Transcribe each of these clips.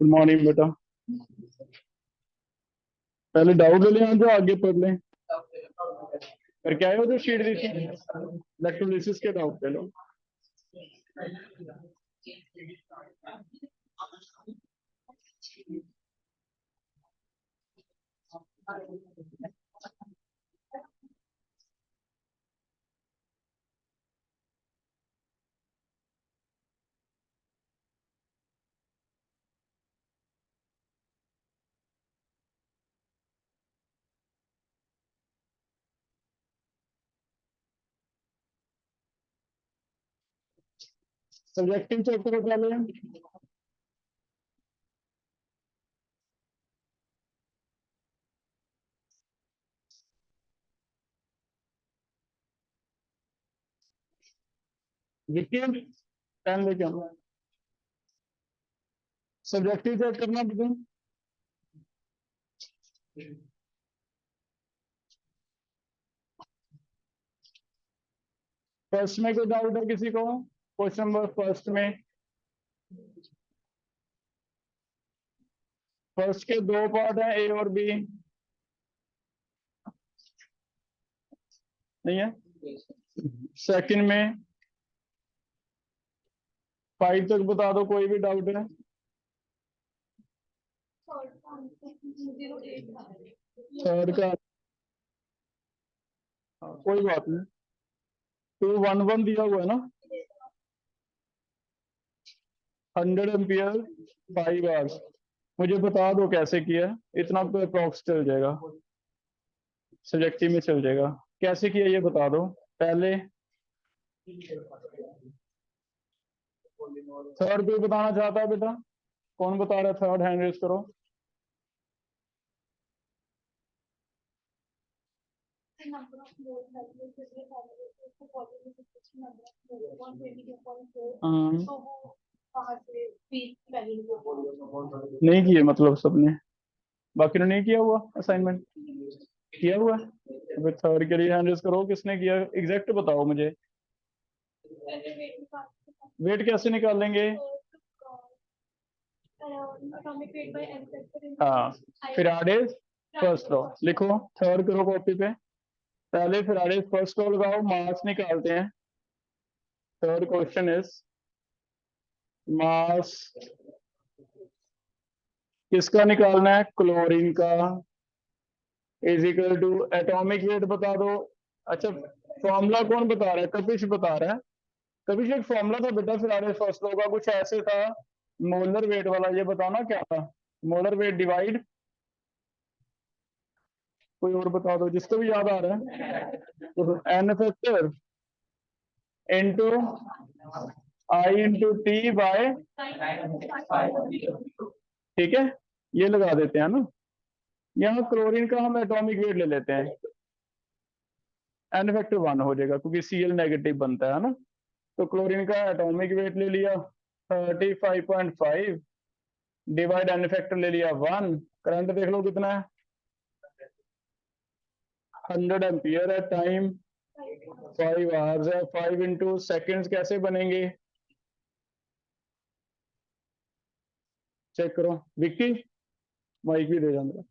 Good morning बेटा। पहले doubt ले लें जो आगे पढ़ लें। फिर क्या है वो जो शीट दी थी इलेक्ट्रोलिसिस के डाउट ले लो। सब्जेक्टिव चैप्टर उठा लें। विक्की पेन लेके आना। सब्जेक्टिव चैप्टर ना बताऊं। फर्स्ट में कोई डाउट है किसी को? क्वेश्चन नंबर फर्स्ट में। फर्स्ट के दो पार्ट हैं, ए और बी। नहीं है। सेकंड में 5 तक बता दो, कोई भी डाउट है। थर्ड का कोई बात नहीं। 211 दिया हुआ है ना। 100 एम्पियर 5 आवर्स। मुझे बता दो कैसे किया है, इतना तो अप्रॉक्स चल जाएगा, सब्जेक्टिव में चल जाएगा। कैसे किया ये बता दो पहले। थर्ड कोई बताना चाहता है बेटा? कौन बता रहा है थर्ड? हैंड रेज करो। नहीं किए मतलब सबने, बाकी ने नहीं किया हुआ असाइनमेंट? किया हुआ है। अबे थर्ड के लिए हैंड रेज करो, किसने किया एग्जैक्ट बताओ मुझे। वेट कैसे निकालेंगे? हाँ, फिराडेज फर्स्ट लॉ लिखो। थर्ड करो कॉपी पे। पहले फिराडेज फर्स्ट लॉ लगाओ, मास निकालते हैं। थर्ड क्वेश्चन इज मास किसका निकालना है? क्लोरीन का। Is equal to atomic weight बता दो। अच्छा, फॉर्मूला कौन बता रहा है? कपिश बता रहा है। कपिश एक फॉर्मूला था बेटा फिराडेज फर्स्ट लॉ का, कुछ ऐसे था, मोलर वेट वाला। ये बताओ ना क्या था। मोलर वेट डिवाइड, कोई और बता दो जिसको भी याद आ रहा है। एन फैक्टर इंटू आई इंटू टी बाय, ठीक है, ये लगा देते हैं ना। यहाँ क्लोरीन का हम एटॉमिक वेट ले लेते हैं, एन फैक्टर 1 हो जाएगा क्योंकि Cl नेगेटिव बनता है ना। तो क्लोरीन का एटॉमिक वेट ले लिया 35.5 डिवाइड एन फैक्टर ले लिया 1। करंट देख लो कितना है, 100 एम्पियर है। टाइम 5 आवर्स है। 5 इंटू सेकेंड कैसे बनेंगे चेक करो। विक्की माइक भी दे जाना।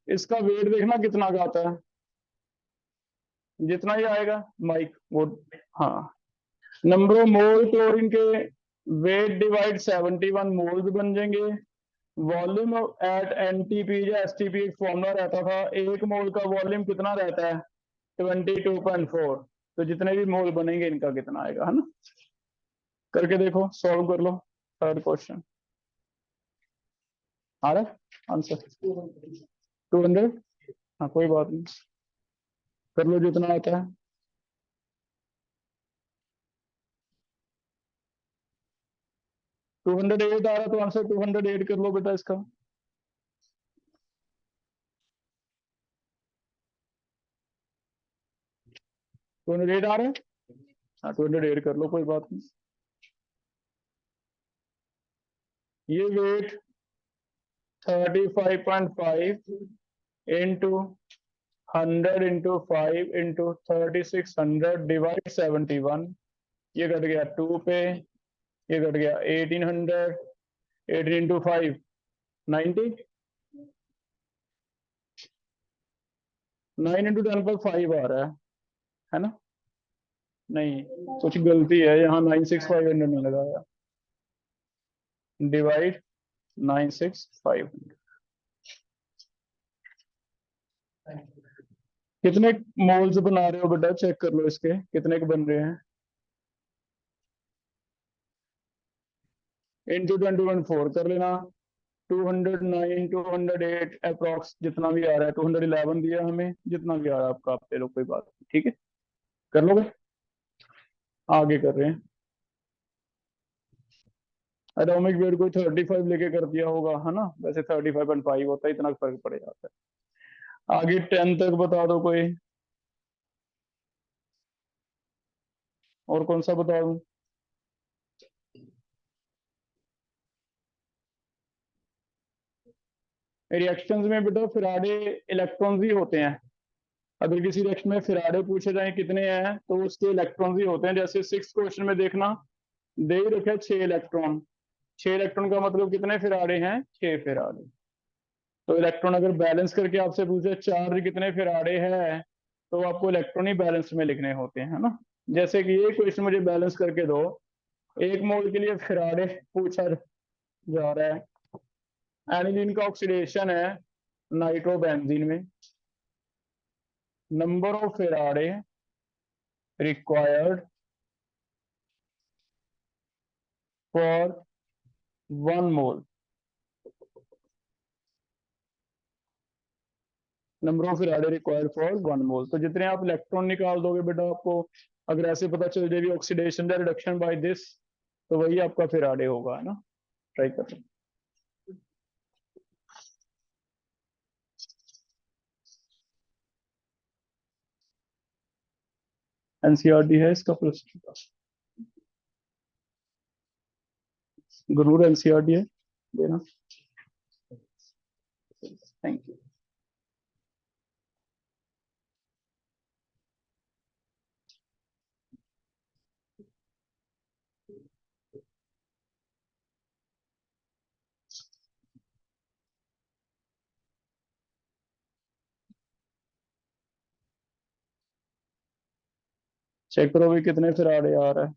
इसका वेट देखना कितना का आता है, जितना ही आएगा माइक वो। हाँ, नंबर ऑफ मोल क्लोरीन के वेट डिवाइड 71 मोल्स बन जाएंगे। वॉल्यूम एट एनटीपी या एसटीपी एक फॉर्मूला रहता था, एक मोल का वॉल्यूम कितना रहता है? 22.4। तो जितने भी मोल बनेंगे इनका कितना आएगा, है ना। करके देखो, सॉल्व कर लो। थर्ड क्वेश्चन आ रहा है आंसर 200। हाँ कोई बात नहीं, कर लो जितना आता है। 208 आ रहा है तो आंसर 208 कर लो बेटा इसका। 208 आ रहा है। हाँ 208 कर लो, कोई बात नहीं। ये weight 35.5 into 100 into 5 into 3600 divide 71, ये कट गया 2 पे, ये कट गया 1800, 18 इंटू 5 90, 9 इंटू 10 पर 5 आ रहा है ना? नहीं, कुछ गलती है यहाँ, 96500 नहीं लगाया, डिवाइड 96500। कितने मोल्स बना रहे हो बेटा, चेक कर लो इसके कितने के बन रहे हैं। इंटू 21 4 कर लेना, 209 208 अप्रोक्स जितना भी आ रहा है, 211 दिया हमें, जितना भी आ रहा है आपका आप ले लो, कोई बात नहीं, ठीक है, कर लोगे। आगे कर रहे हैं, एटॉमिक वेट कोई 35 लेके कर दिया होगा है ना, वैसे 35.5 होता है, इतना फर्क पड़ जाता है। आगे 10 तक बता दो कोई, और कौन सा बता दूं? रिएक्शंस में बेटा फैराडे इलेक्ट्रॉन्स ही होते हैं। अगर किसी रिएक्शन में फैराडे पूछे जाए कितने हैं, तो उसके इलेक्ट्रॉन्स ही होते हैं। जैसे 6 क्वेश्चन में देखना, दे ही रखे 6 इलेक्ट्रॉन, 6 इलेक्ट्रॉन का मतलब कितने फैराडे हैं, 6 फैराडे। तो इलेक्ट्रॉन अगर बैलेंस करके आपसे पूछे चार्ज कितने फैराडे है, तो आपको इलेक्ट्रॉन ही बैलेंस में लिखने होते हैं, है ना। जैसे कि ये क्वेश्चन मुझे बैलेंस करके दो, 1 मोल के लिए फैराडे पूछा जा रहा है। एनिलीन का ऑक्सीडेशन है नाइट्रोबेंजीन में, number of Faraday required for 1 mole, number of Faraday required for 1 मोल। तो जितने आप इलेक्ट्रॉन निकाल दोगे बेटा, आपको अगर ऐसे पता चल जाएगी ऑक्सीडेशन या रिडक्शन बाय दिस, तो वही आपका फैराडे होगा, है ना। ट्राई कर, एनसीईआरटी है इसका प्लस 2 का, जरूर एनसीईआरटी है, देना। Thank you. चेक करो भी कितने फैराडे आ रहा है।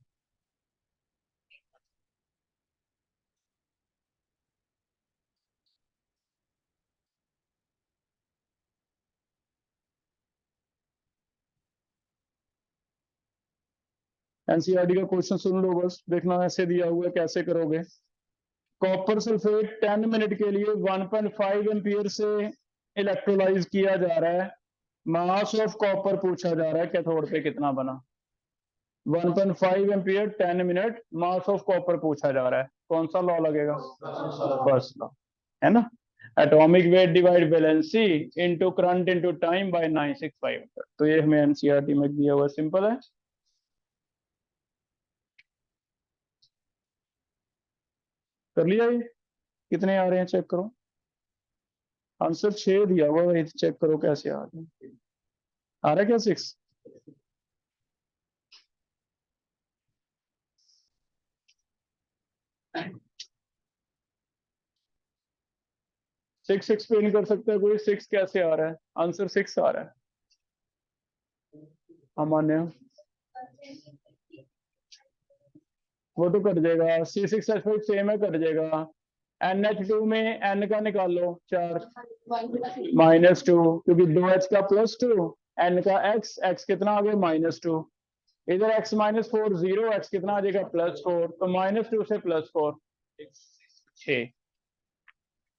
एनसीईआरटी का क्वेश्चन सुन लो बस, देखना ऐसे दिया हुआ है कैसे करोगे। कॉपर सल्फेट 10 मिनट के लिए 1.5 एम्पियर से इलेक्ट्रोलाइज किया जा रहा है। मास ऑफ कॉपर पूछा जा रहा है, कैथोड पे कितना बना। 1.5 ampere 10 minute, mass of copper पूछा जा रहा है, कौन सा लॉ लगेगा? फर्स्ट लॉ, है ना। Atomic weight divide valency into current into time by 965। तो ये हमें एनसीईआरटी में दिया हुआ, सिंपल है। कर लिया ये, कितने आ रहे हैं चेक करो। आंसर 6 दिया हुआ है, चेक करो कैसे आ रहे हैं। आ रहा है क्या 6? सिक्स एक्सप्लेन कर सकता है कोई, 6 कैसे आ रहा है? आंसर 6 आ रहा है, अमान्य। वो तो कट जाएगा, C6H5 सेम है, कट जाएगा। NH2 में N का निकाल लो 4, -2, क्योंकि 2H का +2, N का X कितना आ गया -2, इधर X-4 0, X कितना आ जाएगा +4, तो -2 से +4 6।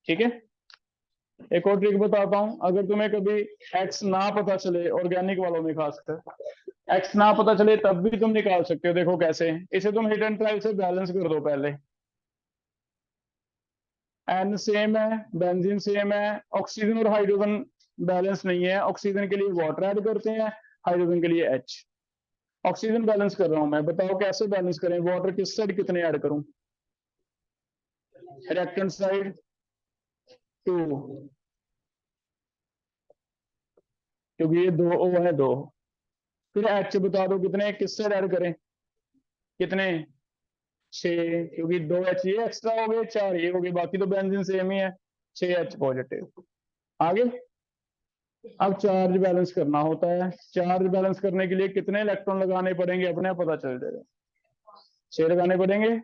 ठीक है, एक और ट्रिक बताता हूं, अगर तुम्हें कभी X ना पता चले, ऑर्गेनिक वालों में खासकर X ना पता चले, तब भी तुम निकाल सकते हो। देखो कैसे, इसे तुम हिट एंड ट्रायल से बैलेंस कर दो पहले। एन सेम है, बेंजीन सेम है, ऑक्सीजन और हाइड्रोजन बैलेंस नहीं है। ऑक्सीजन के लिए वाटर ऐड करते हैं, हाइड्रोजन के लिए H। ऑक्सीजन बैलेंस कर रहा हूं मैं, बताओ कैसे बैलेंस करें? वाटर किस साइड कितने ऐड करूं? रिएक्टेंट साइड 2, क्योंकि ये 2 O है 2। फिर H बता दो कितने, किससे ऐड करें, कितने 6, क्योंकि 2 H ये एक्स्ट्रा हो गए, 4 ये हो गए, बाकी तो बेंजीन सेम ही है, 6H पॉजिटिव। आगे अब चार्ज बैलेंस करना होता है। चार्ज बैलेंस करने के लिए कितने इलेक्ट्रॉन लगाने पड़ेंगे अपने आप पता चल जाएगा। 6 लगाने पड़ेंगे।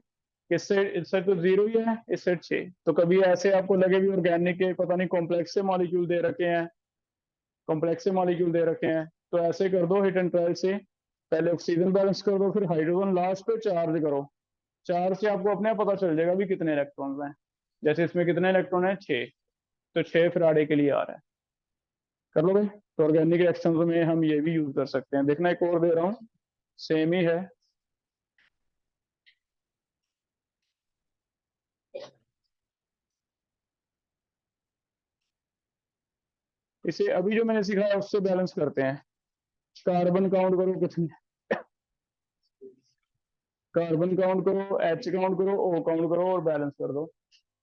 किससे, इससे तो 0 ही है, इससे 6। तो कभी ऐसे आपको लगे भी ऑर्गेनिक के पता नहीं कॉम्प्लेक्स से मॉलिक्यूल दे रखे हैं, कॉम्प्लेक्स से मॉलिक्यूल दे रखे हैं, तो ऐसे कर दो हिट एंड ट्रायल से, पहले ऑक्सीजन बैलेंस कर दो, फिर हाइड्रोजन लास्ट पे चार्ज करो। चार्ज से आपको अपने आप पता चल जाएगा भी कितने इलेक्ट्रॉन हैं। जैसे इसमें कितने इलेक्ट्रॉन है, 6, तो 6 फराडे के लिए आ रहा है। कर लो भाई। तो ऑर्गेनिक रिएक्शंस में हम ये भी यूज कर सकते हैं। देखना एक और दे रहा हूँ, सेम ही है। इसे अभी जो मैंने सिखाया उससे बैलेंस करते हैं। कार्बन काउंट करो कितने, कार्बन काउंट करो, H काउंट करो, O काउंट करो और बैलेंस कर दो।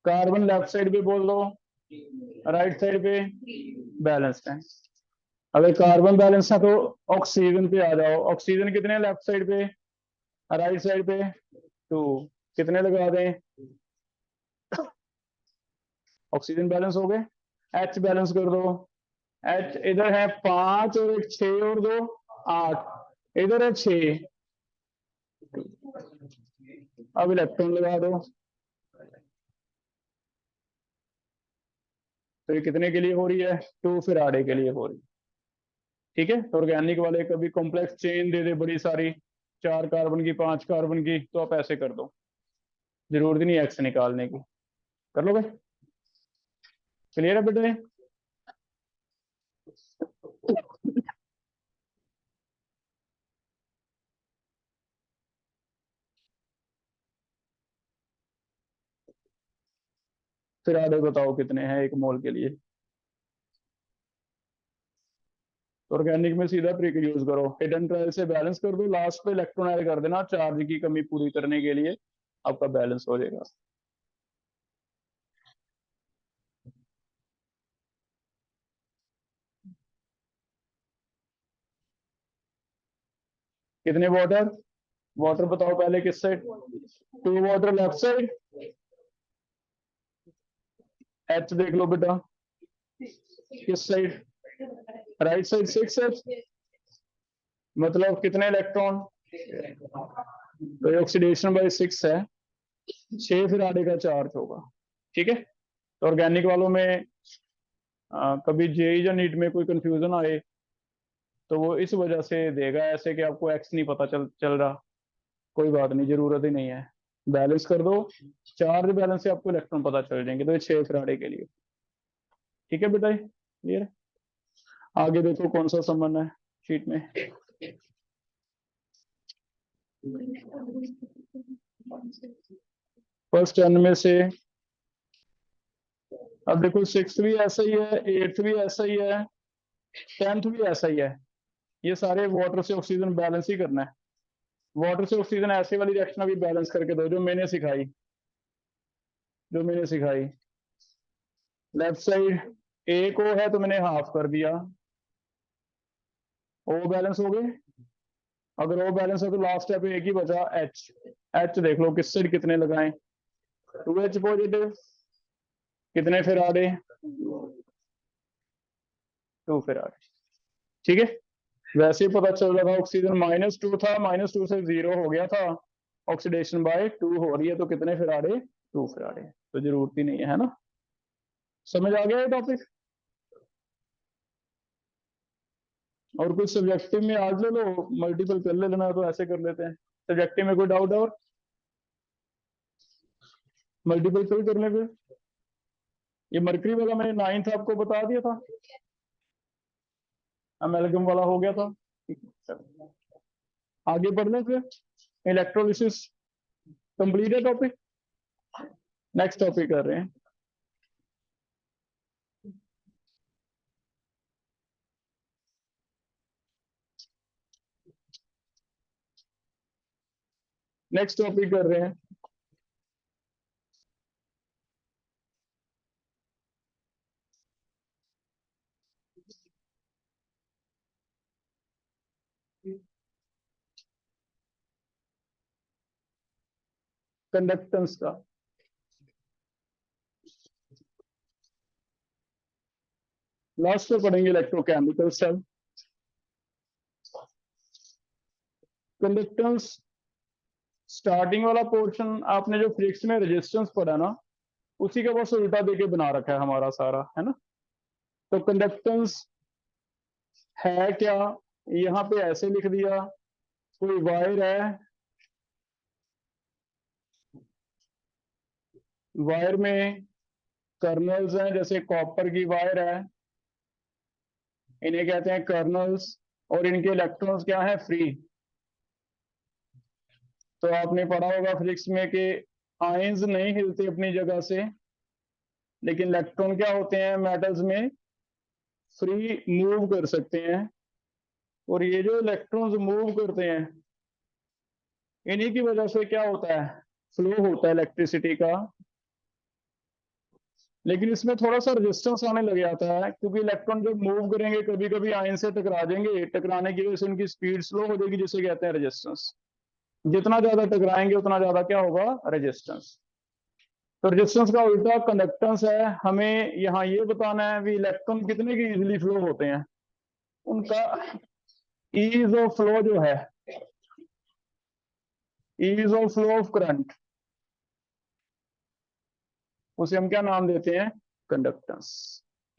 कार्बन लेफ्ट साइड पे बोल दो, राइट साइड पे बैलेंस्ड है। अगर कार्बन बैलेंस है तो ऑक्सीजन पे आ जाओ। ऑक्सीजन कितने लेफ्ट साइड पे, राइट साइड पे 2, कितने लगा दें, ऑक्सीजन बैलेंस हो गए। H बैलेंस कर दो। H इधर है 5 और एक 6 और 2 8, इधर है 6। अब इलेक्ट्रॉन लगा दो। तो ये कितने के लिए हो रही है, 2 फराडे के लिए हो रही है। ठीक है। तो ऑर्गेनिक वाले कभी कॉम्प्लेक्स चेन दे दे बड़ी सारी, 4 कार्बन की 5 कार्बन की, तो आप ऐसे कर दो, जरूरत नहीं एक्स निकालने की। कर लो भाई। क्लियर है बेटे। फराडे बताओ कितने हैं 1 मोल के लिए। तो ऑर्गेनिक में सीधा ट्रिक यूज करो, हिडन ट्रायल से बैलेंस कर दो, लास्ट पे इलेक्ट्रॉन ऐड कर देना चार्ज की कमी पूरी करने के लिए, आपका बैलेंस हो जाएगा। कितने वाटर, वाटर बताओ पहले किस side, 2 water left side, H देख लो बेटा किस साइड, राइट साइड 6H, मतलब कितने इलेक्ट्रॉन, तो ऑक्सीडेशन बाय 6 है, 6 फिर आधे का चार्ज होगा। ठीक है। तो ऑर्गेनिक वालों में कभी जेई या नीट में कोई कंफ्यूजन आए तो वो इस वजह से देगा ऐसे कि आपको एक्स नहीं पता चल चल रहा, कोई बात नहीं, जरूरत ही नहीं है। बैलेंस कर दो, चार्ज बैलेंस से आपको इलेक्ट्रॉन पता चल जाएंगे। तो ये 6 फराडे के लिए। ठीक है बेटा, क्लियर। आगे देखो कौन सा संबंध है शीट में। फर्स्ट एन में से, अब देखो 6th भी ऐसा ही है, 8th भी ऐसा ही है, 10th भी ऐसा ही है। ये सारे वाटर से ऑक्सीजन बैलेंस ही करना है। वाटर से ऑक्सीजन ऐसे वाली रिएक्शन अभी बैलेंस करके दो जो मैंने सिखाई। लेफ्ट साइड ए को है तो मैंने हाफ कर दिया, ओ बैलेंस हो गए। अगर ओ बैलेंस है तो लास्ट स्टेप एक ही बचा, एच। एच देख लो किस साइड कितने लगाएं, 2H पॉजिटिव, कितने फिर आ रहे, 2 फिर आ रहे। ठीक है। वैसे ही पता चल रहा था ऑक्सीजन -2 था, -2 से 0 हो गया था, ऑक्सीडेशन बाय 2 हो रही है, तो कितने फिर आ रहे, 2 फिर आ रहे। तो जरूरत ही नहीं है ना। समझ आ गया ये टॉपिक। और कुछ सब्जेक्टिव में आज ले लो, मल्टीपल कर ले लेना, तो ऐसे कर लेते हैं। सब्जेक्टिव में कोई डाउट और, मल्टीपल फिल करने पे। ये मरकरी वाला मैंने 9th आपको बता दिया था, अमेलगम वाला हो गया था। आगे बढ़ लें फिर, इलेक्ट्रोलिसिस कंप्लीट है टॉपिक। नेक्स्ट टॉपिक कर रहे हैं। नेक्स्ट टॉपिक कर रहे हैं। कंडक्टेंस का। लास्ट में पढ़ेंगे इलेक्ट्रोकेमिकल सब। कंडक्टेंस स्टार्टिंग वाला पोर्शन आपने जो फ्रिक्स में रेजिस्टेंस पढ़ा ना, उसी का बस उल्टा देके बना रखा है हमारा सारा, है ना। तो कंडक्टेंस है क्या, यहाँ पे ऐसे लिख दिया, कोई वायर है, वायर में कर्नल्स हैं, जैसे कॉपर की वायर है, इन्हें कहते हैं कर्नल्स, और इनके इलेक्ट्रॉन्स क्या है, फ्री। तो आपने पढ़ा होगा फिजिक्स में कि आयंस नहीं हिलते अपनी जगह से, लेकिन इलेक्ट्रॉन क्या होते हैं मेटल्स में, फ्री मूव कर सकते हैं। और ये जो इलेक्ट्रॉन्स मूव करते हैं, इन्हीं की वजह से क्या होता है, फ्लो होता है इलेक्ट्रिसिटी का। लेकिन इसमें थोड़ा सा रेजिस्टेंस आने लग जाता है, क्योंकि इलेक्ट्रॉन जब मूव करेंगे कभी कभी आयन से टकरा जाएंगे, टकराने की वजह से उनकी स्पीड स्लो हो जाएगी, जिसे कहते हैं रेजिस्टेंस। जितना ज्यादा टकराएंगे उतना ज्यादा क्या होगा, रेजिस्टेंस। तो रेजिस्टेंस का उल्टा कंडक्टेंस है। हमें यहाँ ये बताना है भी इलेक्ट्रॉन कितने की इजीली फ्लो होते हैं, उनका ईज ऑफ फ्लो जो है, ease of flow of current, उसे हम क्या नाम देते हैं, conductance.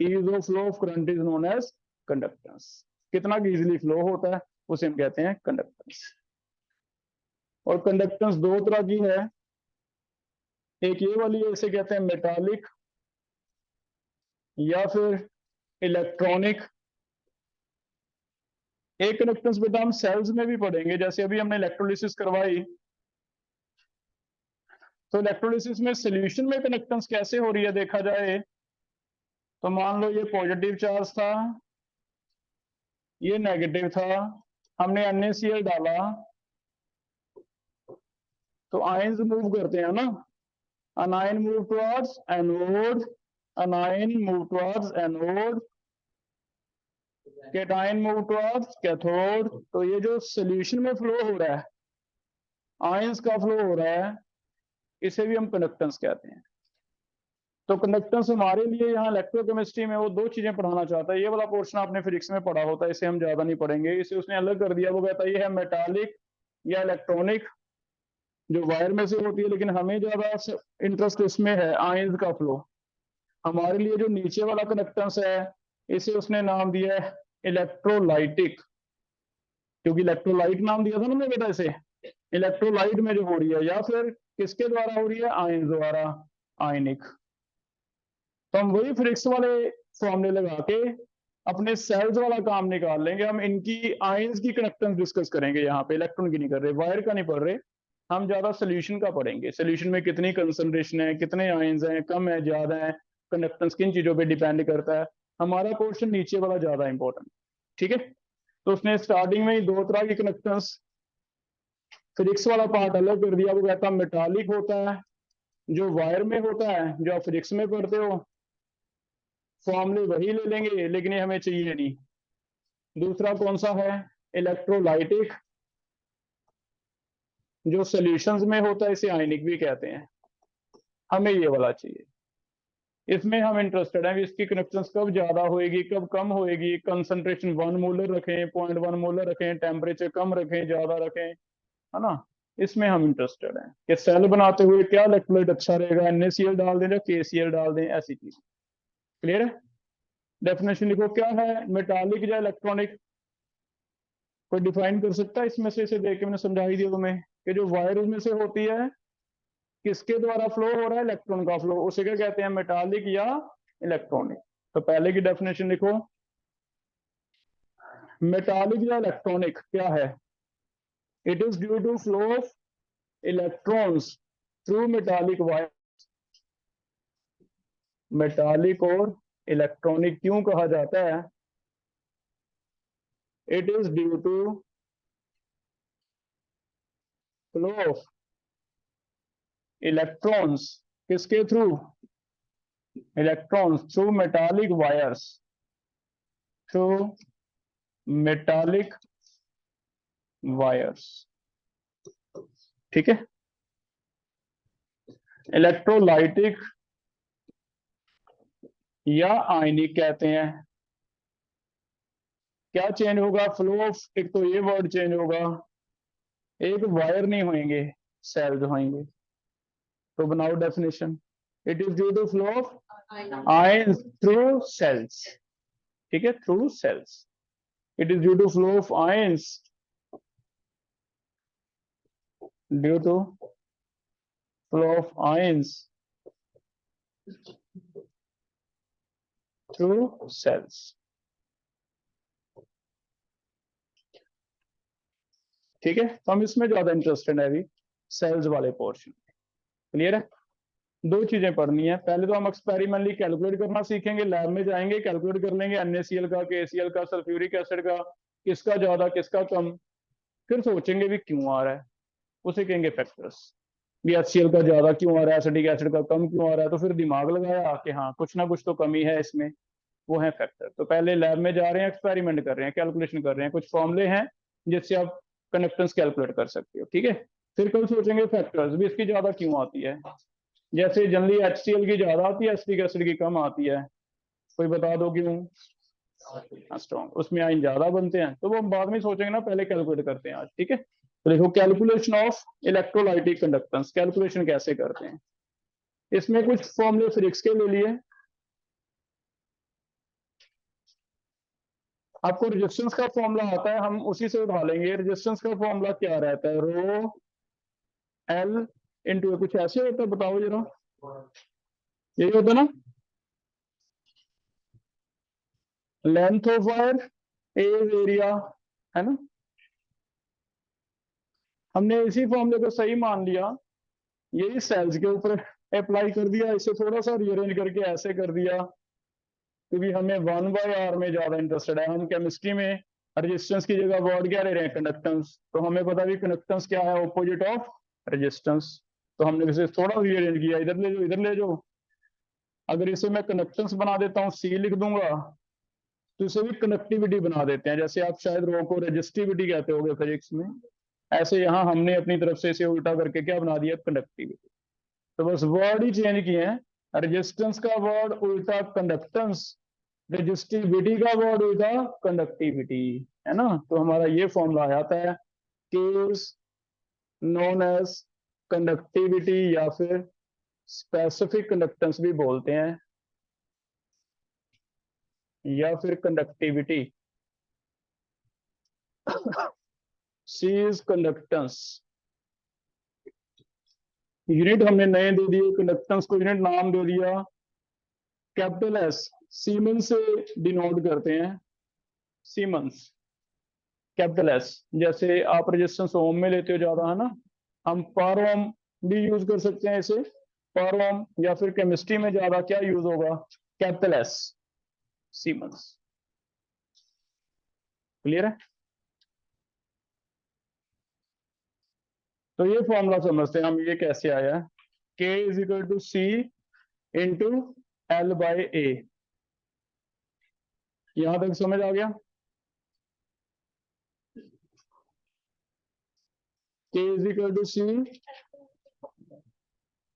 Ease of flow of current is known as conductance. कितना इजीली फ्लो होता है उसे हम कहते हैं कंडक्टेंस। और कंडक्टेंस दो तरह की है, एक ये वाली है, इसे कहते हैं मेटालिक या फिर इलेक्ट्रॉनिक। एक कंडक्टेंस बेटा हम सेल्स में भी पढ़ेंगे, जैसे अभी हमने इलेक्ट्रोलिसिस करवाई, तो इलेक्ट्रोलिसिस में सॉल्यूशन में कंडक्टेंस कैसे हो रही है देखा जाए, तो मान लो ये पॉजिटिव चार्ज था, ये नेगेटिव था, हमने NaCl डाला, तो आयंस मूव करते हैं ना, अनायन move towards anode, अनायन move towards anode, cation move towards cathode. तो ये जो सॉल्यूशन में फ्लो हो रहा है, आयंस का फ्लो हो रहा है, इसे भी हम कंडक्टेंस कहते हैं। तो कंडक्टेंस हमारे लिए यहाँ इलेक्ट्रोकेमिस्ट्री में वो दो चीजें पढ़ाना चाहता है। ये वाला पोर्शन आपने फिजिक्स में पढ़ा होता है, इसे हम ज्यादा नहीं पढ़ेंगे, इसे उसने अलग कर दिया। वो कहता है ये है मेटालिक या इलेक्ट्रॉनिक, जो वायर में से होती है, लेकिन हमें ज्यादा इंटरेस्ट इसमें है आयंस का फ्लो। हमारे लिए जो नीचे वाला कंडक्टेंस है, इसे उसने नाम दिया है इलेक्ट्रोलाइटिक, क्योंकि इलेक्ट्रोलाइट नाम दिया था ना बेटा इसे। इलेक्ट्रोलाइट में जो हो रही है, या फिर किसके द्वारा हो रही है, आयन द्वारा, आयनिक। तो हम वही फिजिक्स वाले फॉर्मूले लगा के अपने सेल्स वाला काम निकाल लेंगे। हम इनकी आयंस की कंडक्टेंस डिस्कस करेंगे, यहाँ पे इलेक्ट्रॉन की नहीं कर रहे, वायर का नहीं पढ़ रहे, हम ज्यादा सोल्यूशन का पढ़ेंगे। सोल्यूशन में कितनी कंसंट्रेशन है, कितने आयंस हैं, कम है, ज्यादा है, कंडक्टेंस किन चीजों पे डिपेंड करता है। हमारा क्वेश्चन नीचे वाला ज्यादा इंपॉर्टेंट, ठीक है। तो उसने स्टार्टिंग में ही दो तरह की कंडक्टेंस, फिजिक्स वाला पार्ट अलग कर दिया। वो कहता है मेटालिक होता है, जो वायर में होता है, जो आप फिजिक्स में पढ़ते हो, फॉर्मूले वही ले लेंगे, लेकिन ये हमें चाहिए नहीं। दूसरा कौन सा है, इलेक्ट्रोलाइटिक, जो सॉल्यूशंस में होता है, इसे आयनिक भी कहते हैं, हमें ये वाला चाहिए। इसमें हम इंटरेस्टेड हैं इसकी कनेक्शंस कब ज्यादा होएगी, कब कम होएगी, कंसंट्रेशन 1 मोलर रखें, 0.1 मोलर रखें, टेम्परेचर कम रखें, ज्यादा रखें, है ना। इसमें हम इंटरेस्टेड हैं कि सेल बनाते हुए क्या इलेक्ट्रोलाइट अच्छा रहेगा, NaCl डाल दें या KCl डाल दें, ऐसी चीज। क्लियर है। डेफिनेशन लिखो, क्या है मेटालिक या इलेक्ट्रॉनिक, कोई डिफाइन कर सकता है इसमें से? इसे देख के मैंने समझा ही दिया तुम्हें कि जो वायर में से होती है, किसके द्वारा फ्लो हो रहा है, इलेक्ट्रॉन का फ्लो, उसे क्या कहते हैं, मेटालिक या इलेक्ट्रॉनिक। तो पहले की डेफिनेशन लिखो, मेटालिक या इलेक्ट्रॉनिक क्या है, it is due to flow of electrons through metallic wire. Metallic और इलेक्ट्रॉनिक क्यों कहा जाता है, it is due to flow of electrons, किसके through, electrons through metallic wires, through metallic wires, ठीक है। इलेक्ट्रोलाइटिक या आयनिक कहते हैं। क्या चेंज होगा? फ्लो ऑफ, एक तो ये वर्ड चेंज होगा, एक वायर नहीं होंगे, सेल्स होंगे। तो बनाओ definition. It is due to flow of ion through cells. ठीक है, through cells. It is due to flow of ions due to flow of ions through cells. ठीक है, तो हम इसमें ज्यादा इंटरेस्टेड है अभी, सेल्स वाले पोर्शन। क्लियर है? दो चीजें पढ़नी है। पहले तो हम एक्सपेरिमेंटली कैलकुलेट करना सीखेंगे, लैब में जाएंगे, कैलकुलेट कर लेंगे NaCl का, KCl का, सल्फ्यूरिक एसिड का, किसका ज्यादा किसका कम। फिर सोचेंगे भी क्यों आ रहा है, उसे कहेंगे फैक्टर्स। भी HCl का ज्यादा क्यों आ रहा है, एसिडिक एसिड का कम क्यों आ रहा है, तो फिर दिमाग लगाया कि हाँ कुछ ना कुछ तो कमी है इसमें, वो है फैक्टर। तो पहले लैब में जा रहे हैं, एक्सपेरिमेंट कर रहे हैं, कैलकुलेशन कर रहे हैं, कुछ फॉर्मूले हैं जिससे आप कंडक्टेंस कैलकुलेट कर सकते हो। ठीक है, फिर कल सोचेंगे फैक्टर्स भी इसकी ज्यादा क्यों आती है। जैसे जनरली HCl की ज्यादा आती है, एसिटिक एसिड की कम आती है, कोई बता दो क्यों? स्ट्रॉन्ग, उसमें आयन ज्यादा बनते हैं, तो वो हम बाद में सोचेंगे ना, पहले कैलकुलेट करते हैं आज। ठीक है, तो देखो calculation of electrolytic conductance, calculation कैसे करते हैं। इसमें कुछ फॉर्मूले फिजिक्स के ले लिए। आपको रेजिस्टेंस का फॉर्मूला आता है, हम उसी से उठा लेंगे। रेजिस्टेंस का फॉर्मूला क्या रहता है? रो एल इंटू, कुछ ऐसे होता है, बताओ जरा। यही होता है ना, length of wire is area, है ना। हमने इसी फॉर्मूले को सही मान लिया, यही सेल्स के ऊपर अप्लाई कर दिया, इसे थोड़ा सा रीअरेंज करके ऐसे कर दिया, क्योंकि हमें 1/r में ज्यादा इंटरेस्टेड है। हम केमिस्ट्री में रेजिस्टेंस की जगह वर्ड क्या ले रहे हैं? कंडक्टेंस। तो हमें पता भी कंडक्टेंस क्या है? Opposite of resistance. तो हमने इसे थोड़ा रीअरेंज किया, इधर ले जाओ, इधर ले जाओ। अगर इसे मैं कंडक्टेंस बना देता हूँ, C लिख दूंगा, तो इसे भी कनेक्टिविटी बना देते हैं। जैसे आप शायद रो को रेजिस्टिविटी कहते होगे फिजिक्स में, ऐसे यहाँ हमने अपनी तरफ से इसे उल्टा करके क्या बना दिया? कंडक्टिविटी। तो बस वर्ड ही चेंज किए हैं, रेजिस्टेंस का वर्ड उल्टा कंडक्टेंस, रेजिस्टिविटी का वर्ड उल्टा कंडक्टिविटी, है ना। तो हमारा ये फॉर्मूला आता है, केस नोन एज कंडक्टिविटी, या फिर स्पेसिफिक कंडक्टेंस भी बोलते हैं, या फिर conductivity. C is conductance. Unit हमने नए दे दिए, कंडक्टेंस को यूनिट नाम दे दिया कैपिटल S, सीमेंस से डिनोट करते हैं, सीमेंस, कैपिटल S। जैसे आप रेजिस्टेंस ओम में लेते हो ज्यादा, है ना, हम पर ओम भी यूज कर सकते हैं इसे, पर ओम। या फिर केमिस्ट्री में ज्यादा क्या यूज होगा? Capital S, siemens. क्लियर है? तो ये फॉर्मूला समझते हैं हम, ये कैसे आया है। K is equal to C into L/A। यहां तक समझ आ गया? K is equal to C,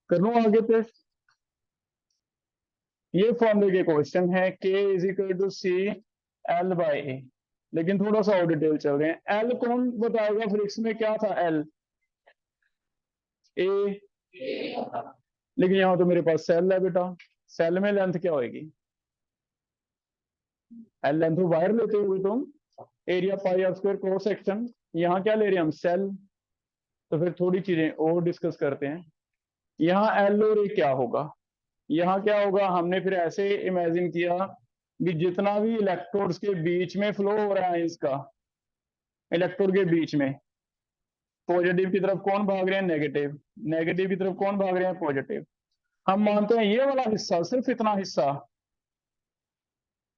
कर लो आगे पे। ये फॉर्मूले के क्वेश्चन है, K is equal to C L/A। लेकिन थोड़ा सा और डिटेल चल रहे हैं। L कौन बताएगा? फिजिक्स में क्या था L? A। लेकिन यहाँ तो मेरे पास सेल है बेटा, सेल में लेंथ क्या होगी? L लेंथ ऑफ वायर लेते हुए तुम, area pi r square cross section. यहाँ क्या ले रहे हैं हम? सेल। तो फिर थोड़ी चीजें और डिस्कस करते हैं। यहाँ L और A क्या होगा? यहाँ क्या होगा? हमने फिर ऐसे इमेजिन किया कि जितना भी इलेक्ट्रोड्स के बीच में फ्लो हो रहा है, इसका इलेक्ट्रोड के बीच में, पॉजिटिव की तरफ कौन भाग रहे हैं? नेगेटिव। नेगेटिव की तरफ कौन भाग रहे हैं? पॉजिटिव। हम मानते हैं ये वाला हिस्सा, सिर्फ इतना हिस्सा,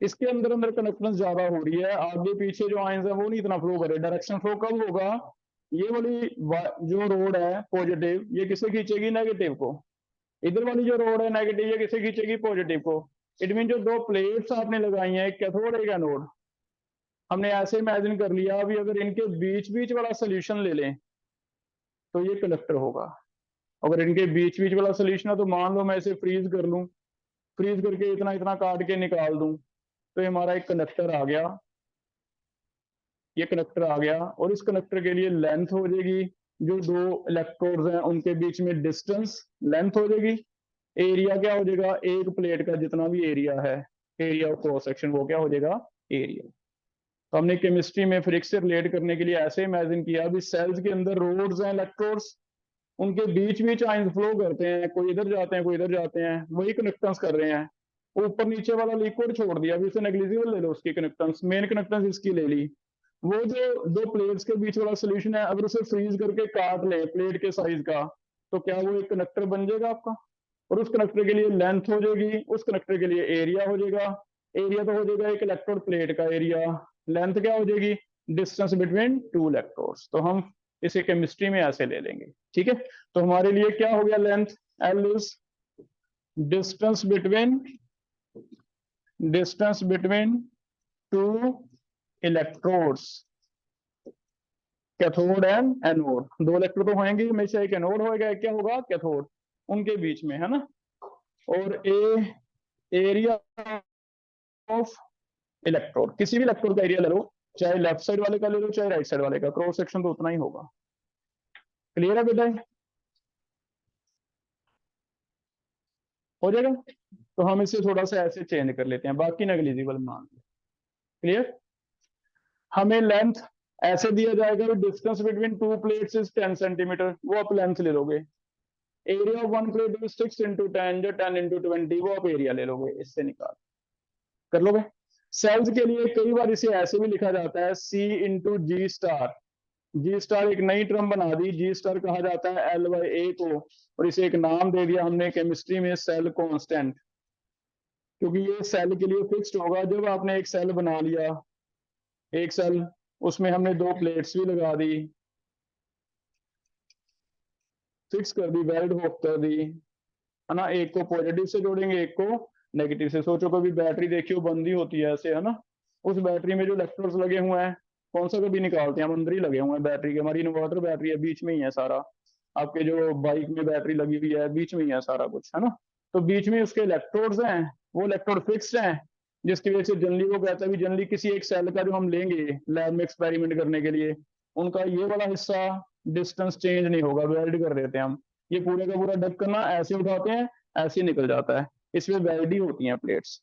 इसके अंदर अंदर कंडक्टेंस ज्यादा हो रही है, आगे पीछे जो आयंस है वो नहीं इतना फ्लो करे। डायरेक्शन फ्लो कब होगा? ये वाली जो रोड है पॉजिटिव, ये किसे खींचेगी? नेगेटिव को। इधर वाली जो रोड है नेगेटिव, ये किसे खींचेगी? पॉजिटिव को। इट मीन जो दो प्लेट्स आपने लगाई हैं, एक कैथोड एक एनोड, हमने ऐसे इमेजिन कर लिया। अभी अगर इनके बीच बीच वाला सोल्यूशन ले लें, तो ये कंडक्टर होगा। अगर इनके बीच बीच वाला सोल्यूशन है तो मान लो मैं इसे फ्रीज कर लूं, फ्रीज करके इतना इतना काट के निकाल दूं, तो ये हमारा एक कनेक्टर आ गया, ये कनेक्टर आ गया। और इस कनेक्टर के लिए लेंथ हो जाएगी, जो दो इलेक्ट्रोड्स हैं उनके बीच में डिस्टेंस लेंथ हो जाएगी। एरिया क्या हो जाएगा, एक प्लेट का जितना भी एरिया है, एरिया ऑफ क्रॉस सेक्शन, वो क्या हो जाएगा, एरिया। तो हमने केमिस्ट्री में फिजिक्स से रिलेट करने के लिए ऐसे इमेजिन किया, अभी सेल्स के अंदर रोड्स हैं, इलेक्ट्रोड्स, उनके बीच बीच आयंस फ्लो करते हैं, कोई इधर जाते हैं कोई इधर जाते हैं, वही कनेक्टेंस कर रहे हैं। ऊपर नीचे वाला लिक्विड छोड़ दिया, अभी इसे नेग्लिजिबल ले लो उसकी कनेक्टेंस, मेन कनेक्टेंस इसकी ले ली। वो जो दो प्लेट्स के बीच वाला सोल्यूशन है, अगर उसे फ्रीज करके काट ले प्लेट के साइज का, तो क्या वो एक कनेक्टर बन जाएगा आपका। और उस कनेक्टर के लिए लेंथ हो जाएगी, उस कनेक्टर के लिए एरिया हो जाएगा। एरिया तो हो जाएगा एक इलेक्ट्रोड प्लेट का एरिया, लेंथ क्या हो जाएगी, डिस्टेंस बिटवीन टू इलेक्ट्रोड्स। तो हम इसे केमिस्ट्री में ऐसे ले लेंगे, ठीक है। तो हमारे लिए क्या हो गया, length L is distance between two electrodes, cathode and anode. दो इलेक्ट्रोड तो होंगे हमेशा, एक एनोड होगा, एक क्या होगा, कैथोड, उनके बीच में, है ना। और एरिया ऑफ इलेक्ट्रोड, किसी भी इलेक्ट्रोड का एरिया ले लो, चाहे लेफ्ट साइड वाले का ले लो चाहे राइट साइड वाले का, क्रॉस सेक्शन तो उतना ही होगा। क्लियर है बेटा, हो जाएगा। तो हम इसे थोड़ा सा ऐसे चेंज कर लेते हैं, बाकी नेग्लिजिबल मान। क्लियर। हमें लेंथ ऐसे दिया जाएगा, distance between two plates is 10 centimetre, वो आप लेंथ ले लोगे। Area of one plate is 6 into 10, जो 10 इंटू 20, वो आप एरिया ले लोगे, इससे निकाल कर लोगे। सेल्स के लिए कई बार इसे ऐसे भी लिखा जाता है, सी इंटू जी स्टार। जी स्टार एक नई टर्म बना दी, जी स्टार कहा जाता है एल बाई ए को, और इसे एक नाम दे दिया हमने केमिस्ट्री में, सेल कांस्टेंट। क्योंकि ये सेल के लिए फिक्स्ड होगा। जब आपने एक सेल बना लिया, एक सेल, उसमें हमने दो प्लेट्स भी लगा दी, फिक्स कर दी, वेल्ड होक कर दी, है ना। एक को पॉजिटिव से जोड़ेंगे, एक को नेगेटिव से। सोचो कभी बैटरी देखियो बंदी होती है ऐसे, है ना, उस बैटरी में जो इलेक्ट्रोड्स लगे हुए हैं, कौन सा कभी निकालते हैं, हम अंदर ही लगे हुए हैं बैटरी के, हमारी इन्वर्टर बैटरी है, बीच में ही है सारा। आपके जो बाइक में बैटरी लगी हुई है, बीच में ही है सारा कुछ, है ना। तो बीच में उसके इलेक्ट्रोड्स हैं, वो इलेक्ट्रोड फिक्स्ड हैं, जिसकी वजह से जनरली वो कहता है भी, जनरली किसी एक सेल का जो हम लेंगे लैब में एक्सपेरिमेंट करने के लिए, उनका ये वाला हिस्सा डिस्टेंस चेंज नहीं होगा, वेल्ड कर देते हैं हम। ये पूरे का पूरा ढक्कन ना ऐसे उठाते हैं, ऐसे निकल जाता है, इसमें वेल्ड ही होती हैं प्लेट्स।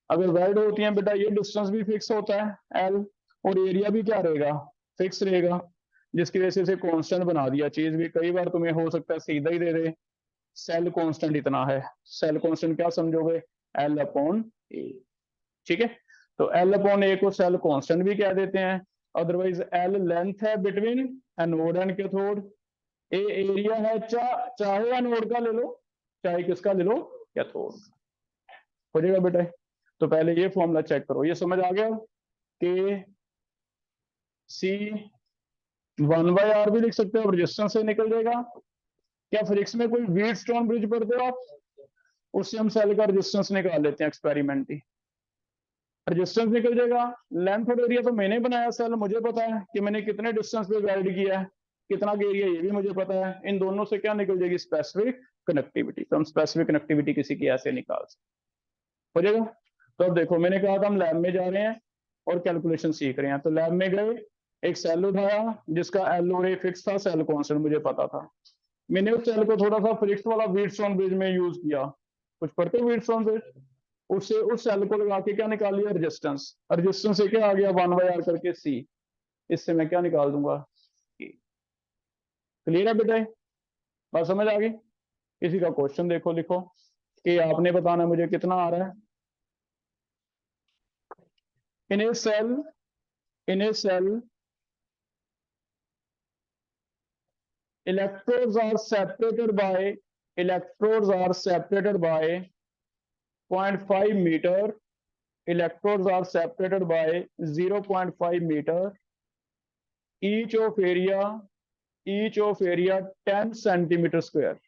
अगर वेल्ड होती हैं बेटा, ये डिस्टेंस भी फिक्स होता है एल, और एरिया भी क्या रहेगा, फिक्स रहेगा, जिसकी वजह से इसे कांस्टेंट बना दिया। चीज भी कई बार तुम्हें हो सकता है सीधा ही दे दे, सेल कांस्टेंट इतना है, सेल कांस्टेंट क्या समझोगे, एल अपॉन ए, ठीक है। तो एल अपॉन ए को सेल कांस्टेंट भी कह देते हैं। अदरवाइज एल लेंथ है between anode and cathode, A area है, चाहे एनोड का ले लो चाहे किसका ले लो, कैथोड। हो जाएगा बेटा। तो पहले ये फॉर्मूला चेक करो, ये समझ आ गया कि सी 1/r भी लिख सकते हो, रेजिस्टेंस से निकल जाएगा। क्या फिजिक्स में कोई व्हीटस्टोन ब्रिज पढ़ते हो आप, उससे हम सेल का रेजिस्टेंस निकाल लेते हैं एक्सपेरिमेंटली, रेजिस्टेंस निकल जाएगा। लेंथ और एरिया तो मैंने बनाया सेल, मुझे पता है कि मैंने कितने डिस्टेंस पे वेल्ड किया है, कितना एरिया ये भी मुझे पता है। इन दोनों से क्या निकल जाएगी, स्पेसिफिक कनेक्टिविटी। तो हम स्पेसिफिक कनेक्टिविटी किसी की ऐसे निकाल सकते, हो जाएगा। तो अब देखो, मैंने कहा था हम लैब में जा रहे हैं और कैलकुलेशन सीख रहे हैं, तो लैब में गए, एक सेल उठाया जिसका एल और ए फिक्स था, सेल कांस्टेंट मुझे पता था। मैंने उस सेल को थोड़ा सा फिजिक्स वाला व्हीटस्टोन ब्रिज में यूज किया, कुछ पढ़ते हो व्हीटस्टोन ब्रिज, उससे उस सेल को लगा के क्या निकाल लिया, रेजिस्टेंस। रेजिस्टेंस से क्या आ गया, 1/r करके सी, इससे मैं क्या निकाल दूंगा, क्लियर है बेटा, बात समझ आ गई। इसी का क्वेश्चन देखो, लिखो कि आपने बताना मुझे कितना आ रहा है। इन ए cell electrodes are separated by 0.5 meter, electrodes are separated by 0.5 meter, each of area 10 centimeter square,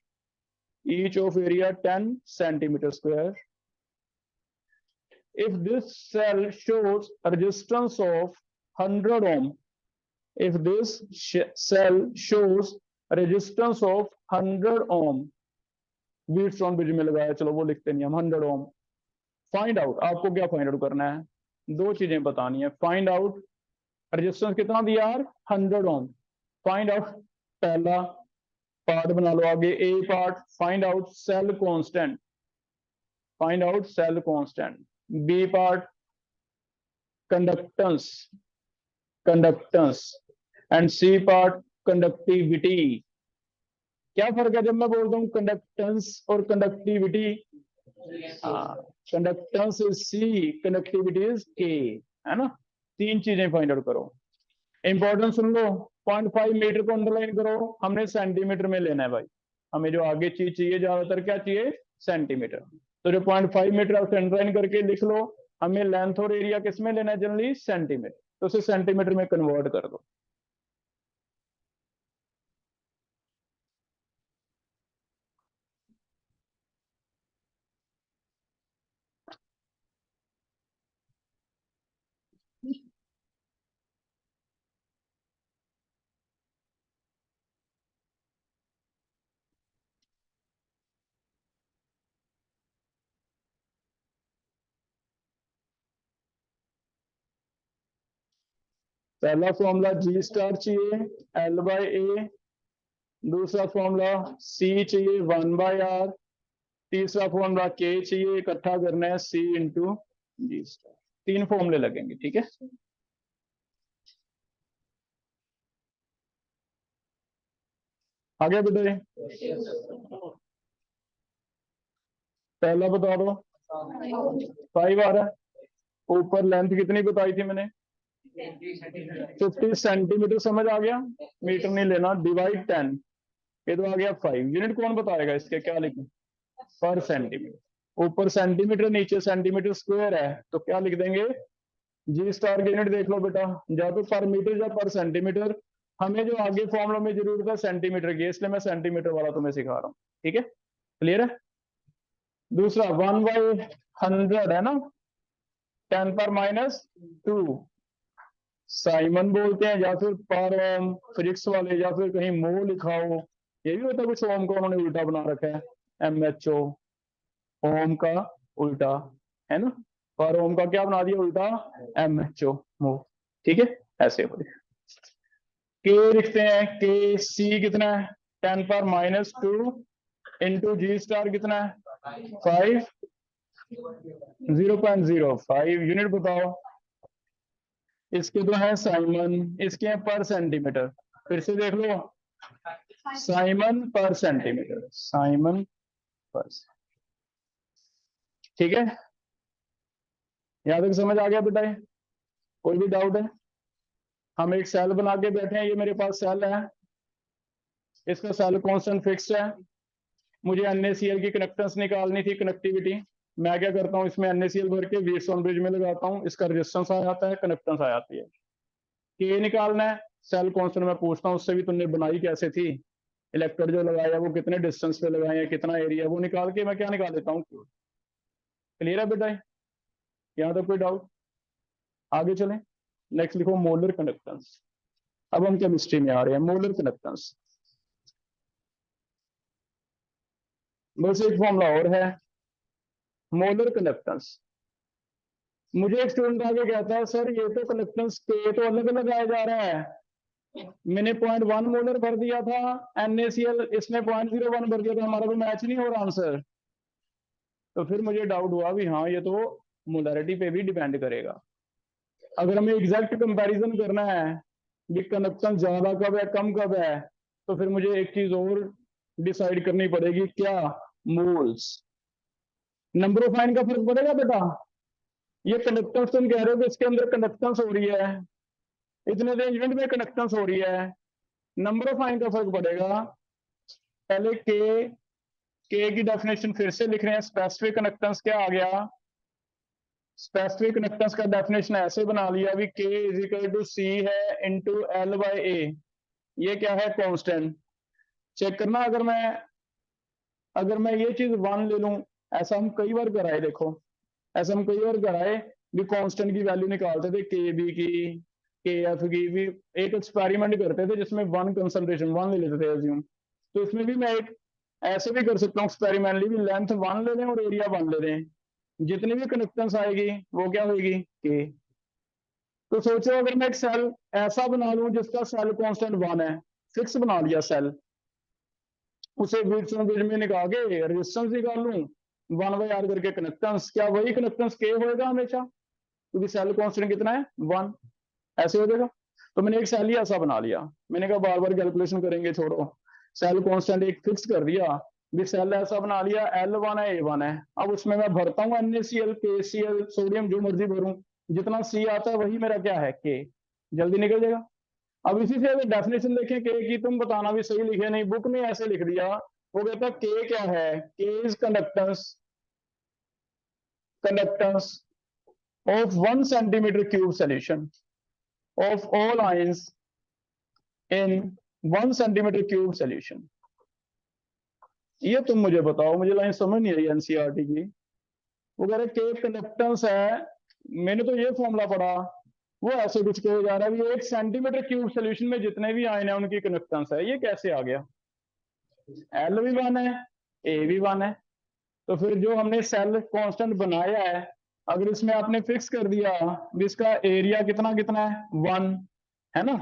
each of area 10 centimeter square. If this cell shows a resistance of 100 ohm, if this cell shows a resistance of 100 ohm Wheatstone bridge में लगाया, चलो वो लिखते नहीं हम, 100 ohm. Find out, आपको क्या find out करना है, दो चीजें बतानी है। फाइंड आउट रेजिस्टेंस कितना दिया यार, 100 ओम। फाइंड आउट पहला पार्ट बना लो आगे, A part, find out cell constant, find out cell constant. B part conductance, conductance. And C part conductivity. क्या फर्क है जब मैं बोलता हूँ कंडक्टेंस और conductivity? Conductance is C, conductivity is K, है ना। तीन चीजें फाइंड आउट करो, इंपॉर्टेंट सुन लो। 0.5 मीटर को अंडरलाइन करो, हमने सेंटीमीटर में लेना है भाई, हमें जो आगे चीज चाहिए ज्यादातर क्या चाहिए, सेंटीमीटर। तो जो 0.5 मीटर आप अंडरलाइन करके लिख लो, हमें लेंथ और एरिया किस में लेना है जनरली, सेंटीमीटर, तो उसे सेंटीमीटर में कन्वर्ट कर दो। पहला फॉर्मूला जी स्टार चाहिए एल बाय ए, दूसरा फॉर्मूला सी चाहिए 1/r, तीसरा फॉर्मूला के चाहिए, इकट्ठा करना है सी इंटू जी स्टार। तीन फॉर्मूले लगेंगे, ठीक है। आगे बेटे, पहला बता दो। 5 आ रहा है, ऊपर लेंथ कितनी बताई थी मैंने, 50 सेंटीमीटर, समझ आ गया, मीटर नहीं लेना, डिवाइड 10, ये तो आ गया 5। यूनिट कौन बताएगा इसके, क्या लिखें, पर सेंटीमीटर। ऊपर सेंटीमीटर, नीचे सेंटीमीटर स्क्वायर है, तो क्या लिख देंगे, जी स्टार की यूनिट देख लो बेटा, या तो पर मीटर या पर सेंटीमीटर। हमें जो आगे फॉर्मूला में जरूरत है सेंटीमीटर की, इसलिए मैं सेंटीमीटर वाला तुम्हें सिखा रहा हूँ, ठीक है, क्लियर है। दूसरा 1/100 है ना, 10⁻², साइमन बोलते हैं, या फिर पर ओम फिजिक्स वाले, या फिर कहीं मो लिखा हो, ये भी होता है कुछ ओम को उन्होंने उल्टा बना रखा है, MHO, ओम का उल्टा, है ना, पर ओम का क्या बना दिया उल्टा, MHO, मो, ठीक है, ऐसे बोले। के लिखते हैं, के सी कितना है, 10⁻² इंटू जी स्टार कितना है 5, 0.05 यूनिट बताओ। इसके तो है साइमन, इसके हैं पर सेंटीमीटर, फिर से देख लो, साइमन पर सेंटीमीटर, साइमन पर, ठीक है, यहाँ तक समझ आ गया बेटा, कोई भी डाउट है? हम एक सेल बना के बैठे हैं, ये मेरे पास सेल है, इसका सेल कांस्टेंट फिक्स्ड है, मुझे NaCl की कनेक्टेंस निकालनी थी, कनेक्टिविटी। मैं क्या करता हूँ, इसमें NaCl भर के व्हीटस्टोन ब्रिज में लगाता हूँ, इसका रेजिस्टेंस आ जाता है, कनेक्टेंस आ जाती है। के निकालना है, सेल कांस्टेंट मैं पूछता हूँ उससे भी, तुमने बनाई कैसे थी, इलेक्ट्रोड जो लगाया वो कितने डिस्टेंस पे लगाए हैं, कितना एरिया, वो निकाल के मैं क्या निकाल देता हूँ। क्लियर है बेटा, यहाँ तक कोई डाउट? आगे चलें, नेक्स्ट लिखो मोलर कंडक्टेंस। अब हम केमिस्ट्री में आ रहे हैं, मोलर कंडक्टेंस, बस एक फॉर्मूला और है, मोलर कंडक्टेंस। मुझे एक स्टूडेंट आगे कहता है, सर ये तो कंडक्टेंस के तो अलग अलग आया जा रहा है, मैंने 0.1 मोलर भर दिया था, NaCl इसने 0.01 भर दिया था, हमारा तो मैच नहीं हो रहा आंसर। तो फिर मुझे डाउट हुआ भी हाँ, ये तो मोलरिटी पे भी डिपेंड करेगा। अगर हमें एग्जैक्ट कंपैरिजन करना है कि कंडक्टेंस ज्यादा कब है कम कब है, तो फिर मुझे एक चीज और डिसाइड करनी पड़ेगी, क्या, मोल्स। नंबर ऑफ आयन का फर्क पड़ेगा बेटा, ये कंडक्टेंस तुम कह रहे हो कि इसके अंदर कंडक्टेंस हो रही है, इतने यूनिट में कंडक्टेंस हो रही है, नंबर ऑफ आयन का फर्क पड़ेगा। पहले के की डेफिनेशन फिर से लिख रहे हैं, स्पेसिफिक कंडक्टेंस क्या आ गया, स्पेसिफिक कंडक्टेंस का डेफिनेशन ऐसे बना लिया अभी, के इज इक्वल टू सी है इंटू एल बाई ए, ये क्या है, कांस्टेंट। चेक करना, अगर मैं ये चीज 1 ले लूं, ऐसा हम कई बार कराए, देखो ऐसा हम कई बार कराए भी, कांस्टेंट की वैल्यू निकालते थे, के बी की, के एफ की भी, एक एक्सपेरिमेंट करते थे जिसमें 1 कंसंट्रेशन 1 ले लेते थे एज्यूम, तो इसमें भी मैं एक ऐसे भी कर सकता हूँ एक्सपेरिमेंटली भी, लेंथ 1 ले लें और एरिया 1 ले लें, जितनी भी कनेक्टेंस आएगी वो क्या होगी, के। तो सोचो अगर मैं एक सेल ऐसा बना लूं जिसका सेल कांस्टेंट 1 है, फिक्स बना लिया सेल, उसे विड्थ और विड्थ में निकाल के रेजिस्टेंस निकाल लूं 1/r करके कनेक्टेंस, क्या वही कनेक्टेंस के होएगा हमेशा, क्योंकि सेल कांस्टेंट कितना है 1, ऐसे हो जाएगा। तो मैंने एक सेल ही ऐसा बना लिया, मैंने कहा बार बार कैलकुलेशन करेंगे छोड़ो, सेल कांस्टेंट एक फिक्स कर दिया, भी सेल ऐसा बना लिया L1 है A1 है, अब उसमें मैं भरता हूँ NaCl KCl सोडियम जो मर्जी भरूं, जितना C आता है वही मेरा क्या है K, जल्दी निकल जाएगा। अब इसी से अगर डेफिनेशन देखें के की, तुम बताना भी सही लिखे नहीं, बुक में ऐसे लिख दिया, वो कहता के क्या है, K is conductance of 1 centimeter cube solution of all ions in 1 centimeter cube solution। ये तुम मुझे बताओ, मुझे लाइन समझ नहीं आई एनसीईआरटी की। वो कह रहे के कंडक्टेंस है, मैंने तो ये फॉर्मूला पढ़ा, वो ऐसे कुछ कहे जा रहा है भी 1 सेंटीमीटर क्यूब सोल्यूशन में जितने भी आयन है उनकी कंडक्टेंस है, ये कैसे आ गया, एल भी 1 है ए भी 1 है, तो फिर जो हमने सेल कांस्टेंट बनाया है अगर इसमें आपने फिक्स कर दिया भी इसका एरिया कितना कितना है 1 है ना,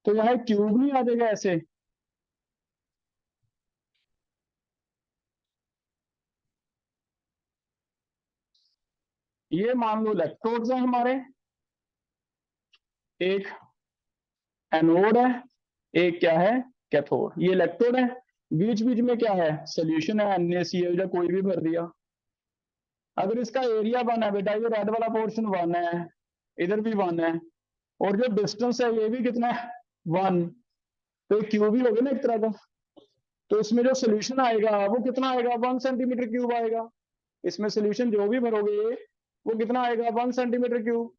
तो यहाँ क्यूब नहीं आ जाएगा ऐसे, ये मान लो इलेक्ट्रोड्स हैं हमारे, एक एनोड है, एक क्या है कैथोड, ये इलेक्ट्रोड है, बीच बीच में क्या है सोल्यूशन है NaCl या कोई भी भर दिया। अगर इसका एरिया 1 है बेटा, ये रेड वाला पोर्शन 1 है, इधर भी 1 है, और जो डिस्टेंस है ये भी कितना है 1, तो क्यूब ही होगा ना एक तरह का, तो इसमें जो सोल्यूशन आएगा वो कितना आएगा 1 सेंटीमीटर क्यूब आएगा, इसमें सोल्यूशन जो भी भरोगे वो कितना आएगा 1 सेंटीमीटर क्यूब।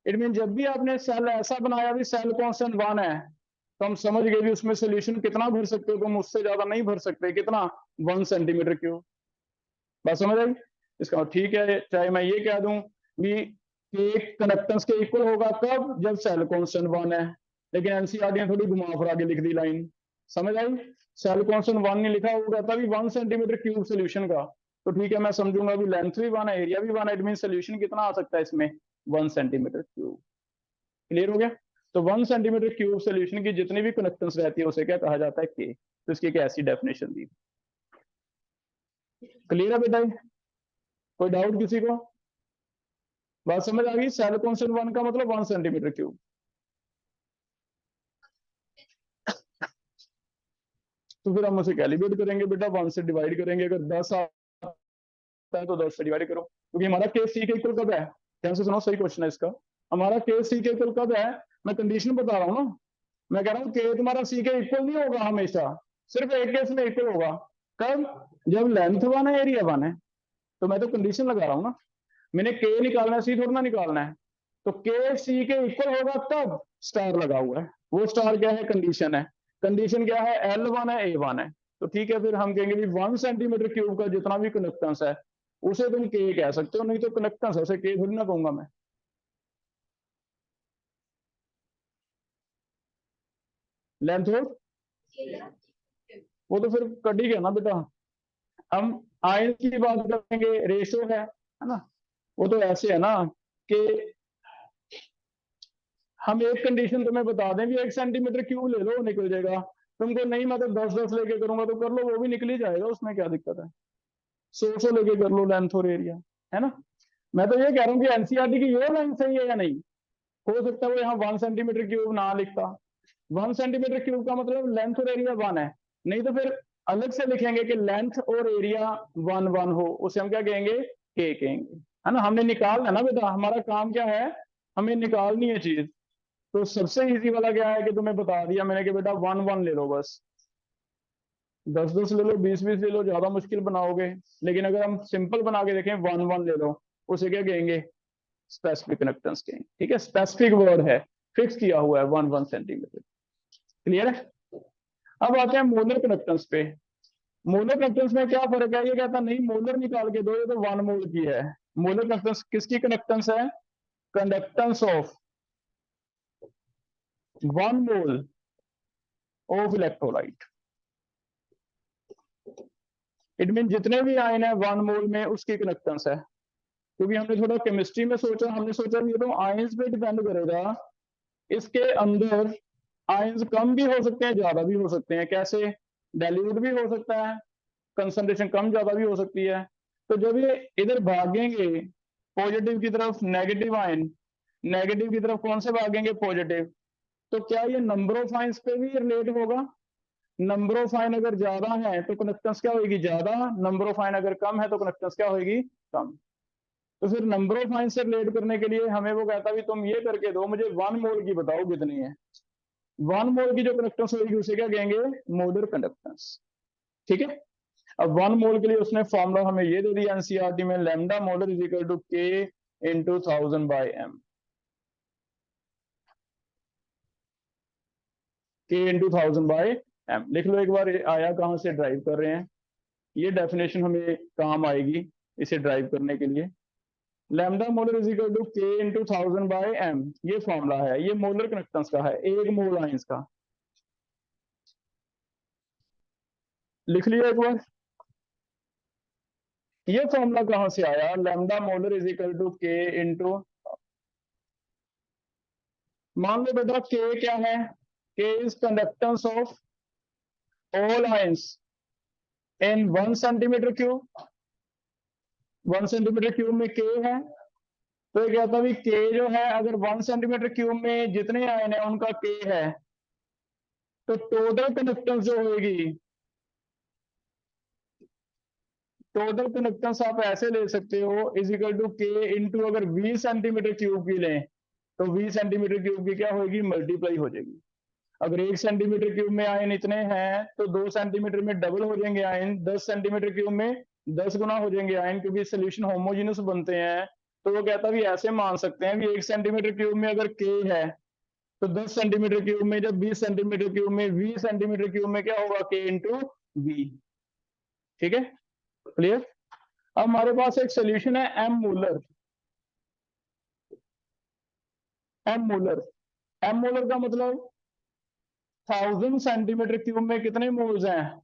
इट मीन जब भी आपने सेल ऐसा बनाया भी सेल कांस्टेंट 1 है, तो हम समझ गए भी उसमें सोल्यूशन कितना भर सकते हो तुम, उससे ज्यादा नहीं भर सकते, कितना 1 सेंटीमीटर क्यूब, बात समझ आई। इसका ठीक है, चाहे मैं ये कह दूं भी एक कंडक्टेंस के इक्वल होगा कब, जब सेल कांस्टेंट 1 है, लेकिन एनसीईआरटी ने थोड़ी घुमा फिरा के लिख दी लाइन, समझ आई, सेल कांस्टेंट 1 नहीं लिखा होगा तभी 1 सेंटीमीटर क्यूब सोल्यूशन का, तो ठीक है मैं समझूंगा भी लेंथ भी 1 है एरिया भी 1 है, इट मीन सोल्यूशन कितना आ सकता है इसमें 1 सेंटीमीटर क्यूब। क्लियर हो गया। तो 1 सेंटीमीटर क्यूब सोल्यूशन की जितनी भी कंडक्टेंस रहती है उसे क्या कहा जाता है के, तो इसकी एक ऐसी डेफिनेशन दी। क्लियर है बेटा, कोई डाउट किसी को, बात समझ आ गई, सेल कांस्टेंट 1 का मतलब 1 सेंटीमीटर क्यूब। तो फिर हम उसे कैलिब्रेट करेंगे बेटा, 1 से डिवाइड करेंगे, अगर 10 आता है तो 10 से डिवाइड करो, क्योंकि हमारा केस सी के इक्वल कब है, ध्यान से सुनो सही क्वेश्चन है इसका, हमारा केस सी के इक्वल कब है, मैं कंडीशन बता रहा हूँ ना, मैं कह रहा हूँ के तुम्हारा सी के इक्वल नहीं होगा हमेशा, सिर्फ एक केस में इक्वल होगा, कब, जब लेंथ 1 है एरिया 1 है, तो मैं तो कंडीशन लगा रहा हूँ ना, मैंने के निकालना है सी थोड़ा ना निकालना है, तो के सी के इक्वल होगा तब स्टार लगा हुआ है, वो स्टार क्या है कंडीशन है, कंडीशन क्या है L1 है A1 है, तो ठीक है फिर हम कहेंगे 1 सेंटीमीटर क्यूब का जितना भी कंडक्टेंस है उसे तुम के कह सकते हो, नहीं तो कंडक्टेंस है उसे के थोड़ी ना कहूंगा मैं, लेंथ हो वो तो फिर कट ही गया ना बेटा। हम आयन की बात करेंगे, रेशो है ना, वो तो ऐसे है ना कि हम एक कंडीशन तुम्हें बता दें भी 1 सेंटीमीटर क्यूब ले लो निकल जाएगा, तुमको नहीं मैं तो 10-10 लेके करूंगा तो कर लो, वो भी निकल ही जाएगा, उसमें क्या दिक्कत है, 100 लेके कर लो लेंथ और एरिया, है ना। मैं तो ये कह रहा हूँ कि एनसीईआरटी की ये लाइन सही है या नहीं, हो सकता है वो यहाँ 1 सेंटीमीटर क्यूब ना लिखता, 1 सेंटीमीटर क्यूब का मतलब लेंथ और एरिया 1 है, नहीं तो फिर अलग से लिखेंगे कि लेंथ और एरिया 1 1 हो, उसे हम क्या कहेंगे के कहेंगे, है ना, हमने निकालना है ना बेटा, हमारा काम क्या है, हमें निकालनी है चीज, तो सबसे इजी वाला क्या है कि तुम्हें बता दिया मैंने कि बेटा 1 1 ले लो बस, 10-10 ले लो, 20-20 ले लो, ज्यादा मुश्किल बनाओगे, लेकिन अगर हम सिंपल बना के देखें 1 1 ले लो, उसे क्या कहेंगे स्पेसिफिक कनेक्टेंस कहेंगे, ठीक है, स्पेसिफिक वर्ड है, फिक्स किया हुआ है 1 1 सेंटीमीटर। क्लियर है। अब आते हैं मोलर कनेक्टेंस पे, मोलर कनेक्टेंस में क्या फर्क है, ये कहता नहीं मोलर निकाल के दो, ये तो 1 मोल की है, मोलर कनेक्टेंस किसकी कनेक्टेंस है, conductance of 1 mole of electrolyte. It mean जितने भी आयन है 1 मोल में उसकी कंडक्टेंस है। क्योंकि हमने थोड़ा केमिस्ट्री में सोचा, हमने सोचा ये तो आयंस पे डिपेंड करेगा, इसके अंदर आयंस कम भी हो सकते हैं, ज्यादा भी हो सकते हैं। कैसे? डाइल्यूट भी हो सकता है, कंसंट्रेशन कम ज्यादा भी हो सकती है। तो जब ये इधर भागेंगे पॉजिटिव की तरफ, नेगेटिव आयन नेगेटिव की तरफ कौन से भागेंगे? पॉजिटिव। तो क्या ये नंबर ऑफ आयंस पे भी रिलेट होगा? नंबर ऑफ आयन अगर ज्यादा है तो कंडक्टेंस क्या होगी? ज्यादा। नंबर ऑफ आयन अगर कम है तो कंडक्टेंस क्या होगी? कम। तो फिर नंबर ऑफ आयन से रिलेट करने के लिए हमें वो कहता भी तुम ये करके दो, मुझे 1 मोल की बताओ कितनी है। 1 मोल की जो कंडक्टेंस होगी उसे क्या कहेंगे? Molar conductance. ठीक है। अब 1 मोल के लिए उसने फॉर्मूला हमें ये दे दिया एनसीईआरटी में, lambda molar is equal to K into 1000/m। K into 1000/m लिख लो एक बार। आया कहां से? ड्राइव कर रहे हैं। ये डेफिनेशन हमें काम आएगी इसे ड्राइव करने के लिए। Lambda molar is equal to K into 1000/m, ये फॉर्मूला है, ये मोलर कंडक्टेंस का है, एक मोल आयंस का। लिख लिया एक बार। ये फॉर्मूला कहां से आया? Lambda molar is equal to K into, मान लो बेटा के क्या है? K is conductance of all ions in 1 centimetre cube. 1 centimetre cube में के है। तो ये कहता भी के जो है, अगर 1 सेंटीमीटर क्यूब में जितने आयन है उनका के है, तो टोटल कंडक्टेंस जो होगी, टोटल कंडक्टेंस आप ऐसे ले सकते हो is equal to K into, अगर 20 सेंटीमीटर क्यूब की लें तो 20 सेंटीमीटर क्यूब की क्या होगी? मल्टीप्लाई हो जाएगी। अगर 1 सेंटीमीटर क्यूब में आयन इतने हैं तो 2 सेंटीमीटर में डबल हो जाएंगे आयन, 10 सेंटीमीटर क्यूब में 10 गुना हो जाएंगे आयन, क्योंकि सोल्यूशन होमोजेनस बनते हैं। तो वो कहता भी ऐसे मान सकते हैं कि 1 सेंटीमीटर क्यूब में अगर के है तो 10 सेंटीमीटर क्यूब में, जब 20 सेंटीमीटर क्यूब में, 20 सेंटीमीटर क्यूब में क्या होगा? के इंटू वी। ठीक है, क्लियर। अब हमारे पास एक सोल्यूशन है M molar. M molar, M molar का मतलब 1000 सेंटीमीटर क्यूब में कितने मोल्स हैं?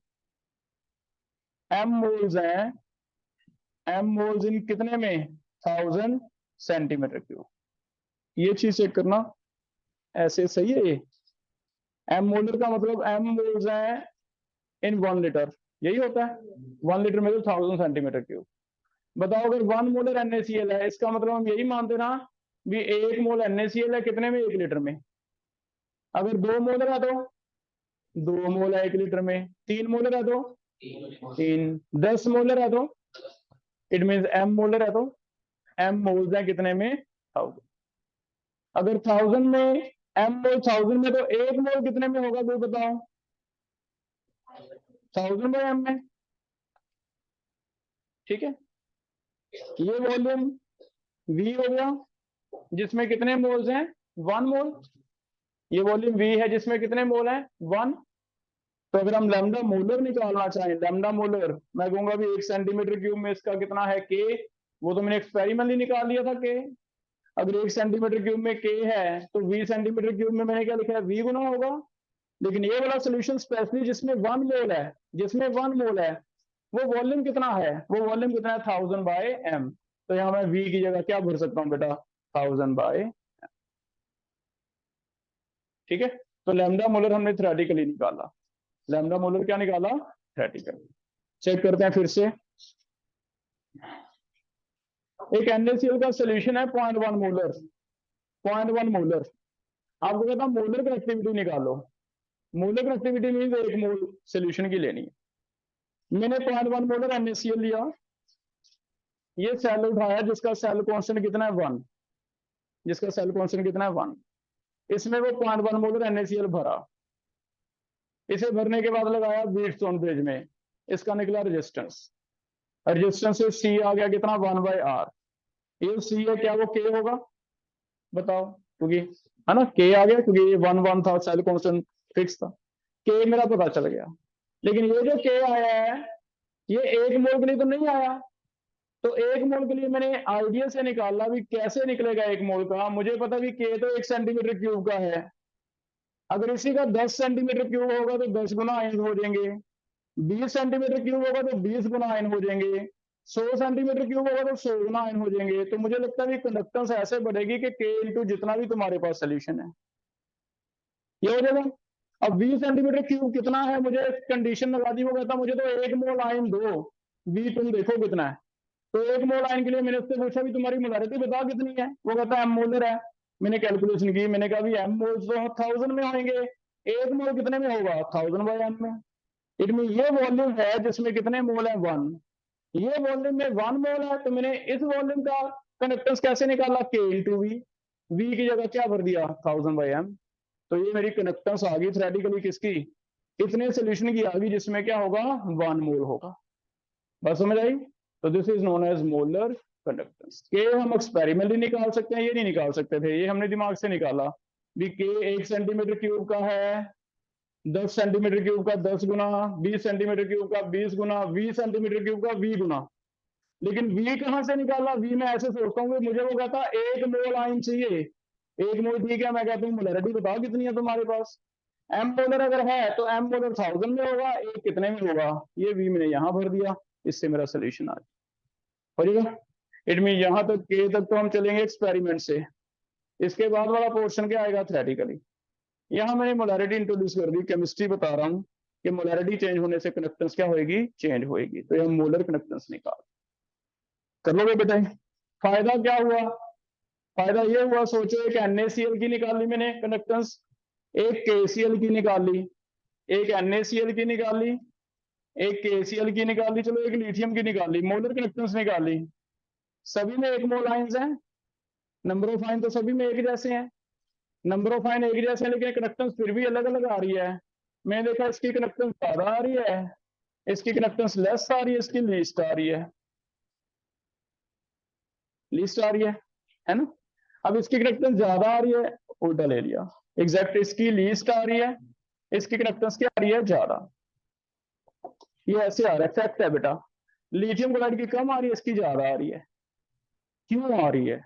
एम मोल्स हैं। एम मोल्स इन कितने में? 1000 सेंटीमीटर क्यूब। ये चीज चेक करना, ऐसे सही है ये। एम मोलर का मतलब एम मोल्स हैं इन 1 लीटर, यही होता है। 1 लीटर में तो 1000 सेंटीमीटर क्यूब। बताओ अगर 1 मोलर NaCl है, इसका मतलब हम यही मानते ना भी 1 मोल NaCl है कितने में? 1 लीटर में। अगर 2 मोलर है तो 2 मोल है 1 लीटर में। 3 मोलर है तो 3। 10 मोलर है तो इट मीन एम मोलर है तो एम मोल्स है कितने में? 1000। अगर 1000 में एम मोल 1000 में, तो 1 मोल कितने में होगा कोई बताओ? 1000/m में। ठीक है, ये वॉल्यूम V हो गया जिसमें कितने मोल्स हैं? 1 मोल। ये वॉल्यूम V है जिसमें कितने मोल हैं? 1। तो अगर हम लैम्डा मोलर निकालना चाहें, लैम्डा मोलर, मैं कहूंगा भी 1 सेंटीमीटर क्यूब में इसका कितना है? के। वो तो मैंने एक्सपेरिमेंटली निकाल लिया था के। अगर 1 सेंटीमीटर क्यूब में के है तो 20 सेंटीमीटर क्यूब में मैंने क्या लिखा है? V गुना होगा। लेकिन ये वाला सोल्यूशन स्पेशली जिसमें 1 मोल है, जिसमें 1 मोल है, वो वॉल्यूम कितना है? वो वॉल्यूम कितना है? 1000/m। तो यहाँ मैं V की जगह क्या भर सकता हूँ बेटा? 1000/m। ठीक है, तो लैम्डा मोलर हमने थ्योरेटिकली निकाला। लैम्डा मोलर क्या निकाला? थ्योरेटिकली। चेक करते हैं फिर से। एक NaCl का सोल्यूशन है 0.1 मोलर। 0.1 मोलर आपको कहता हूं मोलर कनेक्टिविटी निकालो। मोलर कनेक्टिविटी मीन 1 मोल सोल्यूशन की लेनी है। मैंने 0.1 मोलर NaCl लिया, ये सेल उठाया जिसका सेल कांस्टेंट कितना है? 1। जिसका सेल कांस्टेंट कितना है? 1। इसमें वो 0.1 मोलर NaCl भरा। इसे भरने के बाद लगाया व्हीटस्टोन ब्रिज में, इसका निकला रेजिस्टेंस। रेजिस्टेंस से C आ गया कितना? 1/R। ये C है, क्या वो K होगा? बताओ, क्योंकि है ना K आ गया, क्योंकि ये 1 था, सेल कांस्टेंट फिक्स था। K मेरा पता चल गया। लेकिन ये जो K आया है ये 1 मोल के लिए तो नहीं आया। तो 1 मोल के लिए मैंने आइडिया से निकाला भी कैसे निकलेगा 1 मोल का। मुझे पता भी K तो 1 सेंटीमीटर क्यूब का है। अगर इसी का 10 सेंटीमीटर क्यूब होगा तो 10 गुना आयन हो जाएंगे, 20 सेंटीमीटर क्यूब होगा तो 20 गुना आयन हो जाएंगे, 100 सेंटीमीटर क्यूब होगा तो 100 गुना आयन हो जाएंगे। तो मुझे लगता है कि कंडक्टेंस ऐसे बढ़ेगी कि K इंटू जितना भी तुम्हारे पास सोल्यूशन है ये हो जाएगा। अब 20 सेंटीमीटर क्यूब कितना है, मुझे कंडीशन लगा दी, वो कहता मुझे तो 1 मोल आयन दो, V तुम देखो कितना है। तो 1 मोल आयन के लिए मैंने उससे पूछा भी तुम्हारी मोलारिटी बता कितनी है, वो कहता M मोलर है। मैंने कैलकुलेशन की, मैंने कहा भी M मोल्स तो 1000 में होंगे, 1 मोल कितने में होगा 1000 बाय M में। इट मीन ये वॉल्यूम है जिसमें कितने मोल है 1, ये वॉल्यूम में 1 मोल है, तो मैंने इस वॉल्यूम का कंडक्टेंस कैसे निकाला, K इंटू V की जगह क्या भर दिया 1000 बाय M। तो ये मेरी कंडक्टेंस आ गई थ्योरेटिकली किसकी, इतने सोल्यूशन की आ गई जिसमें क्या होगा 1 मोल होगा। बस समझ आई। तो this is known as molar conductance. K हम एक्सपेरिमेंटली निकाल सकते हैं, ये नहीं निकाल सकते थे, ये हमने दिमाग से निकाला भी के 1 सेंटीमीटर क्यूब का है 10 सेंटीमीटर क्यूब का 10 गुना, 20 सेंटीमीटर क्यूब का 20 गुना, 20 सेंटीमीटर क्यूब का 20 गुना। लेकिन V कहां से निकाला, V मैं ऐसे सोचता हूँ मुझे वो कहता 1 मोल आयन चाहिए, 1 मोल ठीक है, मैं कहता हूँ मोलरिटी बताओ कितनी है तुम्हारे पास। M मोलर अगर है तो M मोलर 1000 में होगा, एक कितने में होगा, ये V मैंने यहां भर दिया, इससे मेरा सोल्यूशन आ जाएगा। इट मीन यहां तक K तक तो हम चलेंगे एक्सपेरिमेंट से, इसके बाद वाला पोर्शन क्या आएगा थ्योरेटिकली। यहां मैंने मोलरिटी इंट्रोड्यूस कर दी, केमिस्ट्री बता रहा हूं कि मोलरिटी चेंज होने से कंडक्टेंस क्या होगी, चेंज होगी। तो हम मोलर कंडक्टेंस निकाल कर लोगे बेटा। फायदा क्या हुआ, फायदा ये हुआ, सोचो एक NaCl की निकाली मैंने कंडक्टेंस, एक KCl की निकाली, एक NaCl की निकाली, एक KCl की निकाली, चलो एक लिथियम की निकाली, मोलर कंडक्टेंस निकाली। सभी में 1 मोल आयंस हैं, नंबर ऑफ आयन तो सभी में एक जैसे हैं, नंबर ऑफ आयन एक जैसे हैं, लेकिन कंडक्टेंस फिर भी अलग अलग आ रही है। मैंने देखा इसकी कंडक्टेंस ज्यादा आ रही है, इसकी कंडक्टेंस लेस आ रही है, इसकी लीस्ट आ रही है, लीस्ट आ रही है ना। अब इसकी कंडक्टेंस ज्यादा आ रही है, उल्टा ले लिया, एग्जैक्ट इसकी लीस्ट आ रही है, इसकी कंडक्टेंस क्या आ रही है ज्यादा। ये ऐसे आ रहा है, फैक्ट है बेटा। लिथियम क्लोराइड की कम आ रही है, इसकी ज्यादा आ रही है, क्यों आ रही है,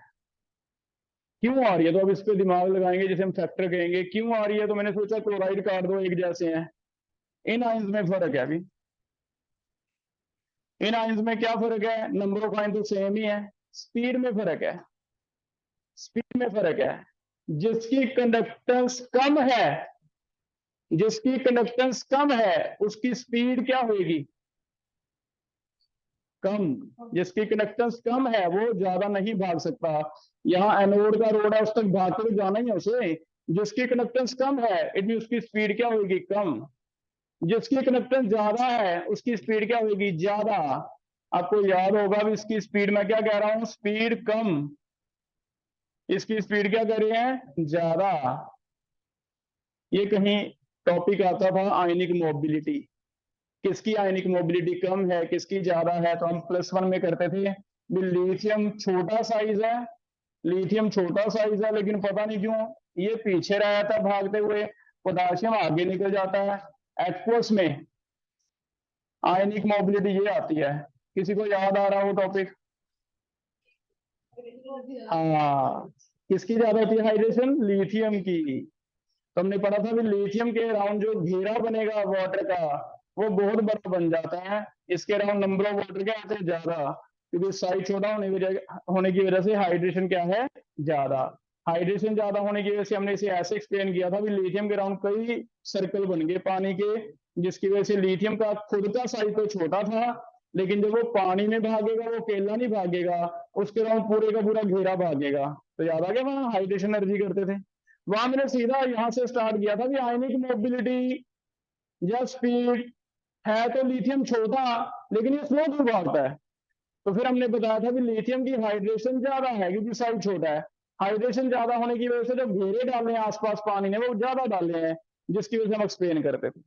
क्यों आ रही है, तो अब इस पे दिमाग लगाएंगे, जैसे हम फैक्टर कहेंगे क्यों आ रही है। तो मैंने सोचा क्लोराइड काट दो, एक जैसे हैं, इन आयंस में फर्क है अभी, इन आयंस में क्या फर्क है, नंबर ऑफ आयन तो सेम ही है, स्पीड में फर्क है, स्पीड में फर्क है। जिसकी कंडक्टेंस कम है, जिसकी कंडक्टेंस कम है उसकी स्पीड क्या होगी, कम। जिसकी कंडक्टेंस कम है वो ज्यादा नहीं भाग सकता, यहाँ एनोड का रोड है उस तक भाग के जाना ही है उसे। जिसकी कंडक्टेंस कम है इट मीन उसकी स्पीड क्या होगी, कम। जिसकी कंडक्टेंस ज्यादा है उसकी स्पीड क्या होगी, ज्यादा। आपको याद होगा भी इसकी स्पीड मैं क्या कह रहा हूं, स्पीड कम, इसकी स्पीड क्या कर रहे हैं, ज्यादा। ये कहीं टॉपिक आता था आयनिक मोबिलिटी, किसकी आयनिक मोबिलिटी कम है किसकी ज्यादा है, तो हम +1 में करते थे। लिथियम छोटा साइज है, लिथियम छोटा साइज है, लेकिन पता नहीं क्यों ये पीछे रह जाता है भागते हुए, पोटाशियम आगे निकल जाता है। एक्वस में आयनिक मोबिलिटी ये आती है, किसी को याद आ रहा हो टॉपिक, हाँ किसकी ज्यादा होती है हाइड्रेशन, लिथियम की। तो हमने पढ़ा था भी लिथियम के अराउंड जो घेरा बनेगा वाटर का वो बहुत बड़ा बन जाता है, इसके अराउंड नंबर ऑफ वाटर क्या होते हैं ज्यादा, क्योंकि साइज छोटा होने की वजह से हाइड्रेशन क्या है ज्यादा। हाइड्रेशन ज्यादा होने की वजह से हमने इसे ऐसे एक्सप्लेन किया था भी लिथियम के अराउंड कई सर्कल बन गए पानी के, जिसकी वजह से लिथियम का खुद का साइज तो छोटा था, लेकिन जब वो पानी में भागेगा वो अकेला नहीं भागेगा, उसके अराउंड पूरे का पूरा घेरा भागेगा। तो याद आ गया वहां हाइड्रेशन एनर्जी करते थे। वहां मैंने सीधा यहां से स्टार्ट किया था भी आयनिक मोबिलिटी या स्पीड है तो लिथियम छोटा, लेकिन ये स्लो क्यों भागता है। तो फिर हमने बताया था भी लिथियम की हाइड्रेशन ज्यादा है क्योंकि साइज छोटा है, हाइड्रेशन ज्यादा होने की वजह से जो घेरे डाले हैं आसपास पानी ने वो ज्यादा डाले हैं, जिसकी वजह से हम एक्सप्लेन करते थे।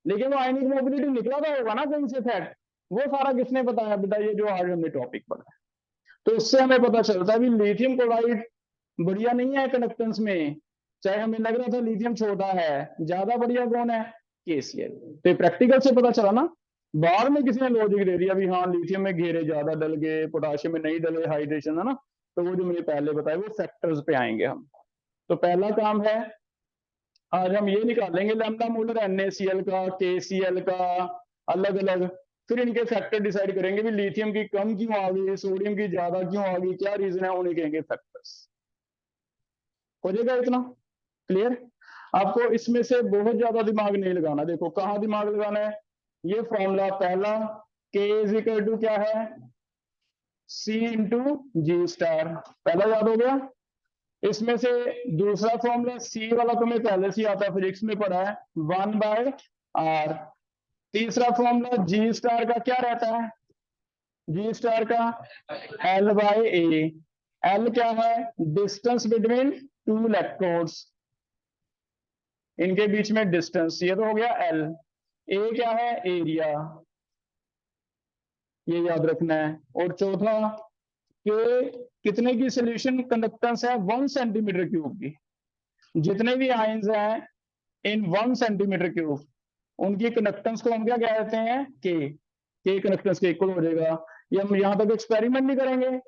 लेकिन वो आयनिक मोबिलिटी निकला था होगा ना कहीं से फैक्ट, वो सारा किसने बताया बेटा, ये जो आज हमने टॉपिक पढ़ा है। तो इससे हमें पता चलता है भी लिथियम क्लोराइड बढ़िया नहीं है कंडक्टेंस में, चाहे हमें लग रहा था लिथियम छोटा है, ज्यादा बढ़िया कौन है, KCl। तो ये प्रैक्टिकल से पता चला ना, बाद में किसी ने लॉजिक दे दिया भी हाँ लिथियम में घेरे ज्यादा डल गए पोटाशियम में नहीं डले, हाइड्रेशन है ना। तो वो जो मैंने पहले बताया वो फैक्टर्स पे आएंगे हम। तो पहला काम है आज हम ये निकालेंगे लैम्डा मोलर NaCl का, KCl का अलग अलग, फिर इनके फैक्टर डिसाइड करेंगे भी लिथियम की कम क्यों आ गई, सोडियम की ज्यादा क्यों आ गई, क्या रीजन है, उन्हें कहेंगे फैक्टर्स। हो जाएगा इतना क्लियर। आपको इसमें से बहुत ज्यादा दिमाग नहीं लगाना, देखो कहाँ दिमाग लगाना है, ये फॉर्मूला पहला K इज इक्वल टू क्या है, C इंटू जी स्टार, पहला याद हो गया। इसमें से दूसरा फॉर्मूला C वाला तुम्हें पहले से आता है, फिजिक्स में पढ़ा है, 1/r। तीसरा फॉर्मूला जी स्टार का क्या रहता है, जी स्टार का L/A। L क्या है, डिस्टेंस बिटवीन टू इलेक्ट्रोड्स, इनके बीच में डिस्टेंस, ये तो हो गया L। A क्या है, एरिया, ये याद रखना है। और चौथा कि कितने की सोल्यूशन कंडक्टेंस है, 1 सेंटीमीटर क्यूब की, जितने भी आयंस हैं इन 1 सेंटीमीटर क्यूब, उनकी कंडक्टेंस को हम क्या कहते हैं, के कंडक्टेंस के इक्वल हो जाएगा। ये हम यहां तक एक्सपेरिमेंट नहीं करेंगे,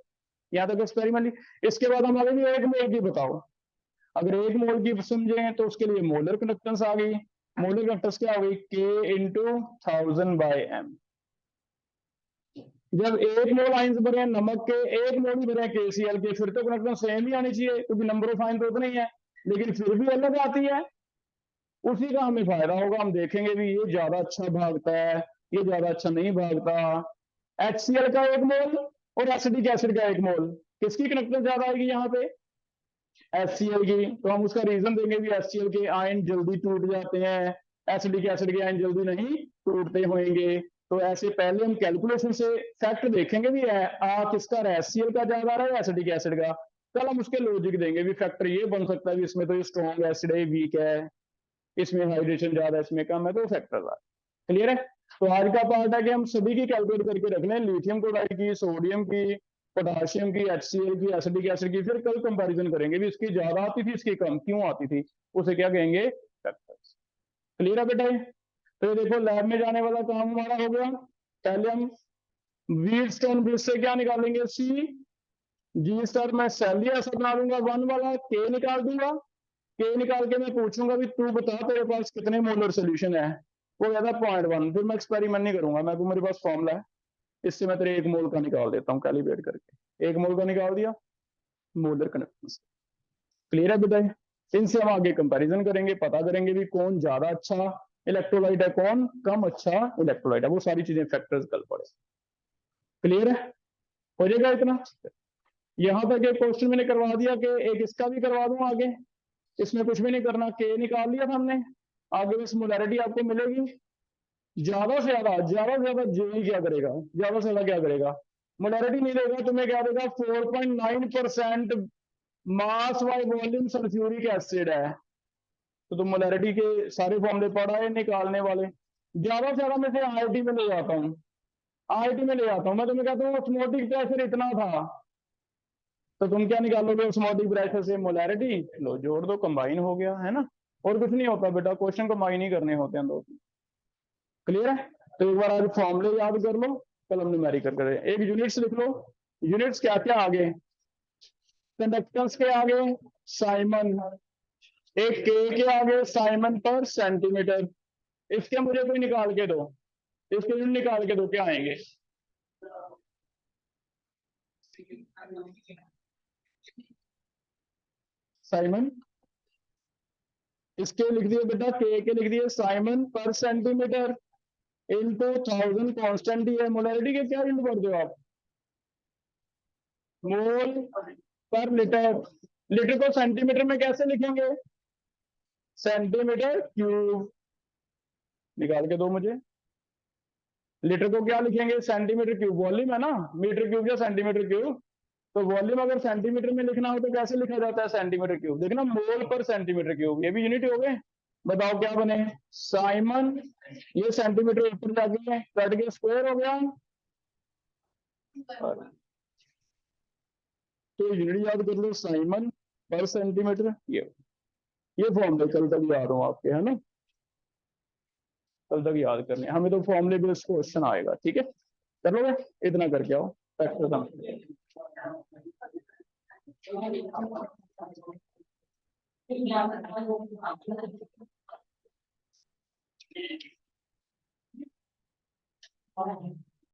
यहां तक एक्सपेरिमेंट नहीं। इसके बाद हम आगे 1 मोल की बताओ, अगर 1 मोल की समझे तो उसके लिए मोलर कंडक्टेंस आ गई, मोलर कंडक्टेंस क्या हो गई, K इंटू 1000/m। जब 1 मोल आयंस भरे हैं नमक के, 1 मोल ही भरे हैं KCl के, फिर तो कंडक्टेंस सेम ही आनी चाहिए, क्योंकि नंबर ऑफ आयन तो उतना ही है, लेकिन फिर भी अलग आती है, उसी का हमें फायदा होगा। हम देखेंगे भी ये ज्यादा अच्छा भागता है, ये ज्यादा अच्छा नहीं भागता। HCl का 1 मोल और एसिटिक एसिड का 1 मोल, किसकी कंडक्टेंस ज्यादा आएगी यहाँ पे, HCl की। तो हम उसका रीजन देंगे भी HCl के आयन जल्दी टूट जाते हैं, एसिटिक एसिड के आयन जल्दी नहीं टूटते होंगे। तो ऐसे पहले हम कैलकुलेशन से फैक्ट देखेंगे भी है किसका HCl का ज्यादा आ रहा है एसिटिक एसिड का, कल हम उसके लॉजिक देंगे भी फैक्टर ये बन सकता है भी इसमें तो ये स्ट्रॉन्ग एसिड है, वीक है, इसमें हाइड्रेशन ज्यादा, इसमें कम है, तो फैक्टर आ। क्लियर है। तो आज का पार्ट है कि हम सभी की कैलकुलेट करके रख लें, लिथियम क्लोराइड की, सोडियम की, पोटाशियम की, HCl की, एसिटिक एसिड की, फिर कल कंपैरिजन करेंगे भी इसकी ज्यादा आती थी, इसकी कम क्यों आती थी, उसे क्या कहेंगे, फैक्टर्स। क्लियर है बेटा। तो ये देखो लैब में जाने वाला काम हमारा हो गया। पहले हम व्हीटस्टोन ब्रिज से क्या निकालेंगे, C, जी स्टार मैं सैलरी ऐसा बना लूंगा 1 वाला, K निकाल दूंगा, K निकाल के मैं पूछूंगा भी तू बता तेरे पास कितने मोलर सोल्यूशन है, वो कहता 0.1, फिर मैं एक्सपेरिमेंट नहीं करूंगा, मैं मेरे पास फॉर्मूला है, इससे मैं तेरे 1 मोल का निकाल देता हूँ कैलिब्रेट करके, 1 मोल का निकाल दिया, मोलर कंडक्टेंस। क्लियर है बेटा। इनसे हम आगे कंपैरिजन करेंगे, पता करेंगे भी कौन ज्यादा अच्छा इलेक्ट्रोलाइट है, कौन कम अच्छा इलेक्ट्रोलाइट है, वो सारी चीजें फैक्टर्स कल पड़े। क्लियर है, हो जाएगा इतना। यहां तक एक क्वेश्चन मैंने करवा दिया कि एक इसका भी करवा दूं आगे, इसमें कुछ भी नहीं करना, K निकाल लिया था हमने, आगे बस मोलैरिटी आपको मिलेगी। ज्यादा से ज्यादा जेई क्या करेगा, ज्यादा से ज्यादा क्या करेगा, मोलैरिटी नहीं देगा तुम्हें, क्या देगा 4.9% mass by volume sulphuric acid है। तो तुम मोलैरिटी के सारे फॉर्मूले पढ़ा है निकालने वाले, ज्यादा से ज्यादा मैं से आईआईटी में ले जाता हूँ, आईआईटी में ले जाता हूँ, मैं तुम्हें कहता हूँ ऑस्मोटिक प्रेशर इतना था, तो तुम क्या निकालोगे ऑस्मोटिक प्रेशर से, मोलैरिटी, लो जोड़ दो, कंबाइन हो गया, है ना। और कुछ नहीं होता बेटा, क्वेश्चन कंबाइन ही करने होते हैं दो। क्लियर है। तो एक बार आज फॉर्मूले याद कर लो, कल हम न्यूमेरिकल करें, एक यूनिट्स लिख लो। यूनिट्स क्या क्या आगे, कंडक्टेंस के आगे साइमन, एक के आगे साइमन पर सेंटीमीटर, इसके मुझे कोई निकाल के दो, इसके यूनिट निकाल के दो, क्या आएंगे, साइमन, इसके लिख दिए बेटा, के लिख दिए साइमन पर सेंटीमीटर इनटू 1000 कांस्टेंट ही है, मोलैरिटी के क्या यूनिट पढ़ते हो आप, मोल पर लीटर, लीटर को सेंटीमीटर में कैसे लिखेंगे, सेंटीमीटर क्यूब, निकाल के दो मुझे। लीटर को क्या लिखेंगे, सेंटीमीटर क्यूब, वॉल्यूम है ना, मीटर क्यूब या सेंटीमीटर क्यूब, तो वॉल्यूम अगर सेंटीमीटर में लिखना हो तो कैसे लिखा जाता है, सेंटीमीटर क्यूब, देखना मोल पर सेंटीमीटर क्यूब, ये भी यूनिट हो गए। बताओ क्या बने, साइमन, ये सेंटीमीटर ऊपर जाके कट के स्क्वायर हो गया, तो यूनिट याद कर लो, साइमन पर सेंटीमीटर, ये फॉर्मूले कल तक याद हो आपके, है ना, कल तक याद करने, हमें तो फॉर्मूले बेस्ड क्वेश्चन आएगा, ठीक है, चलोगे, इतना करके आओ फैक्टर।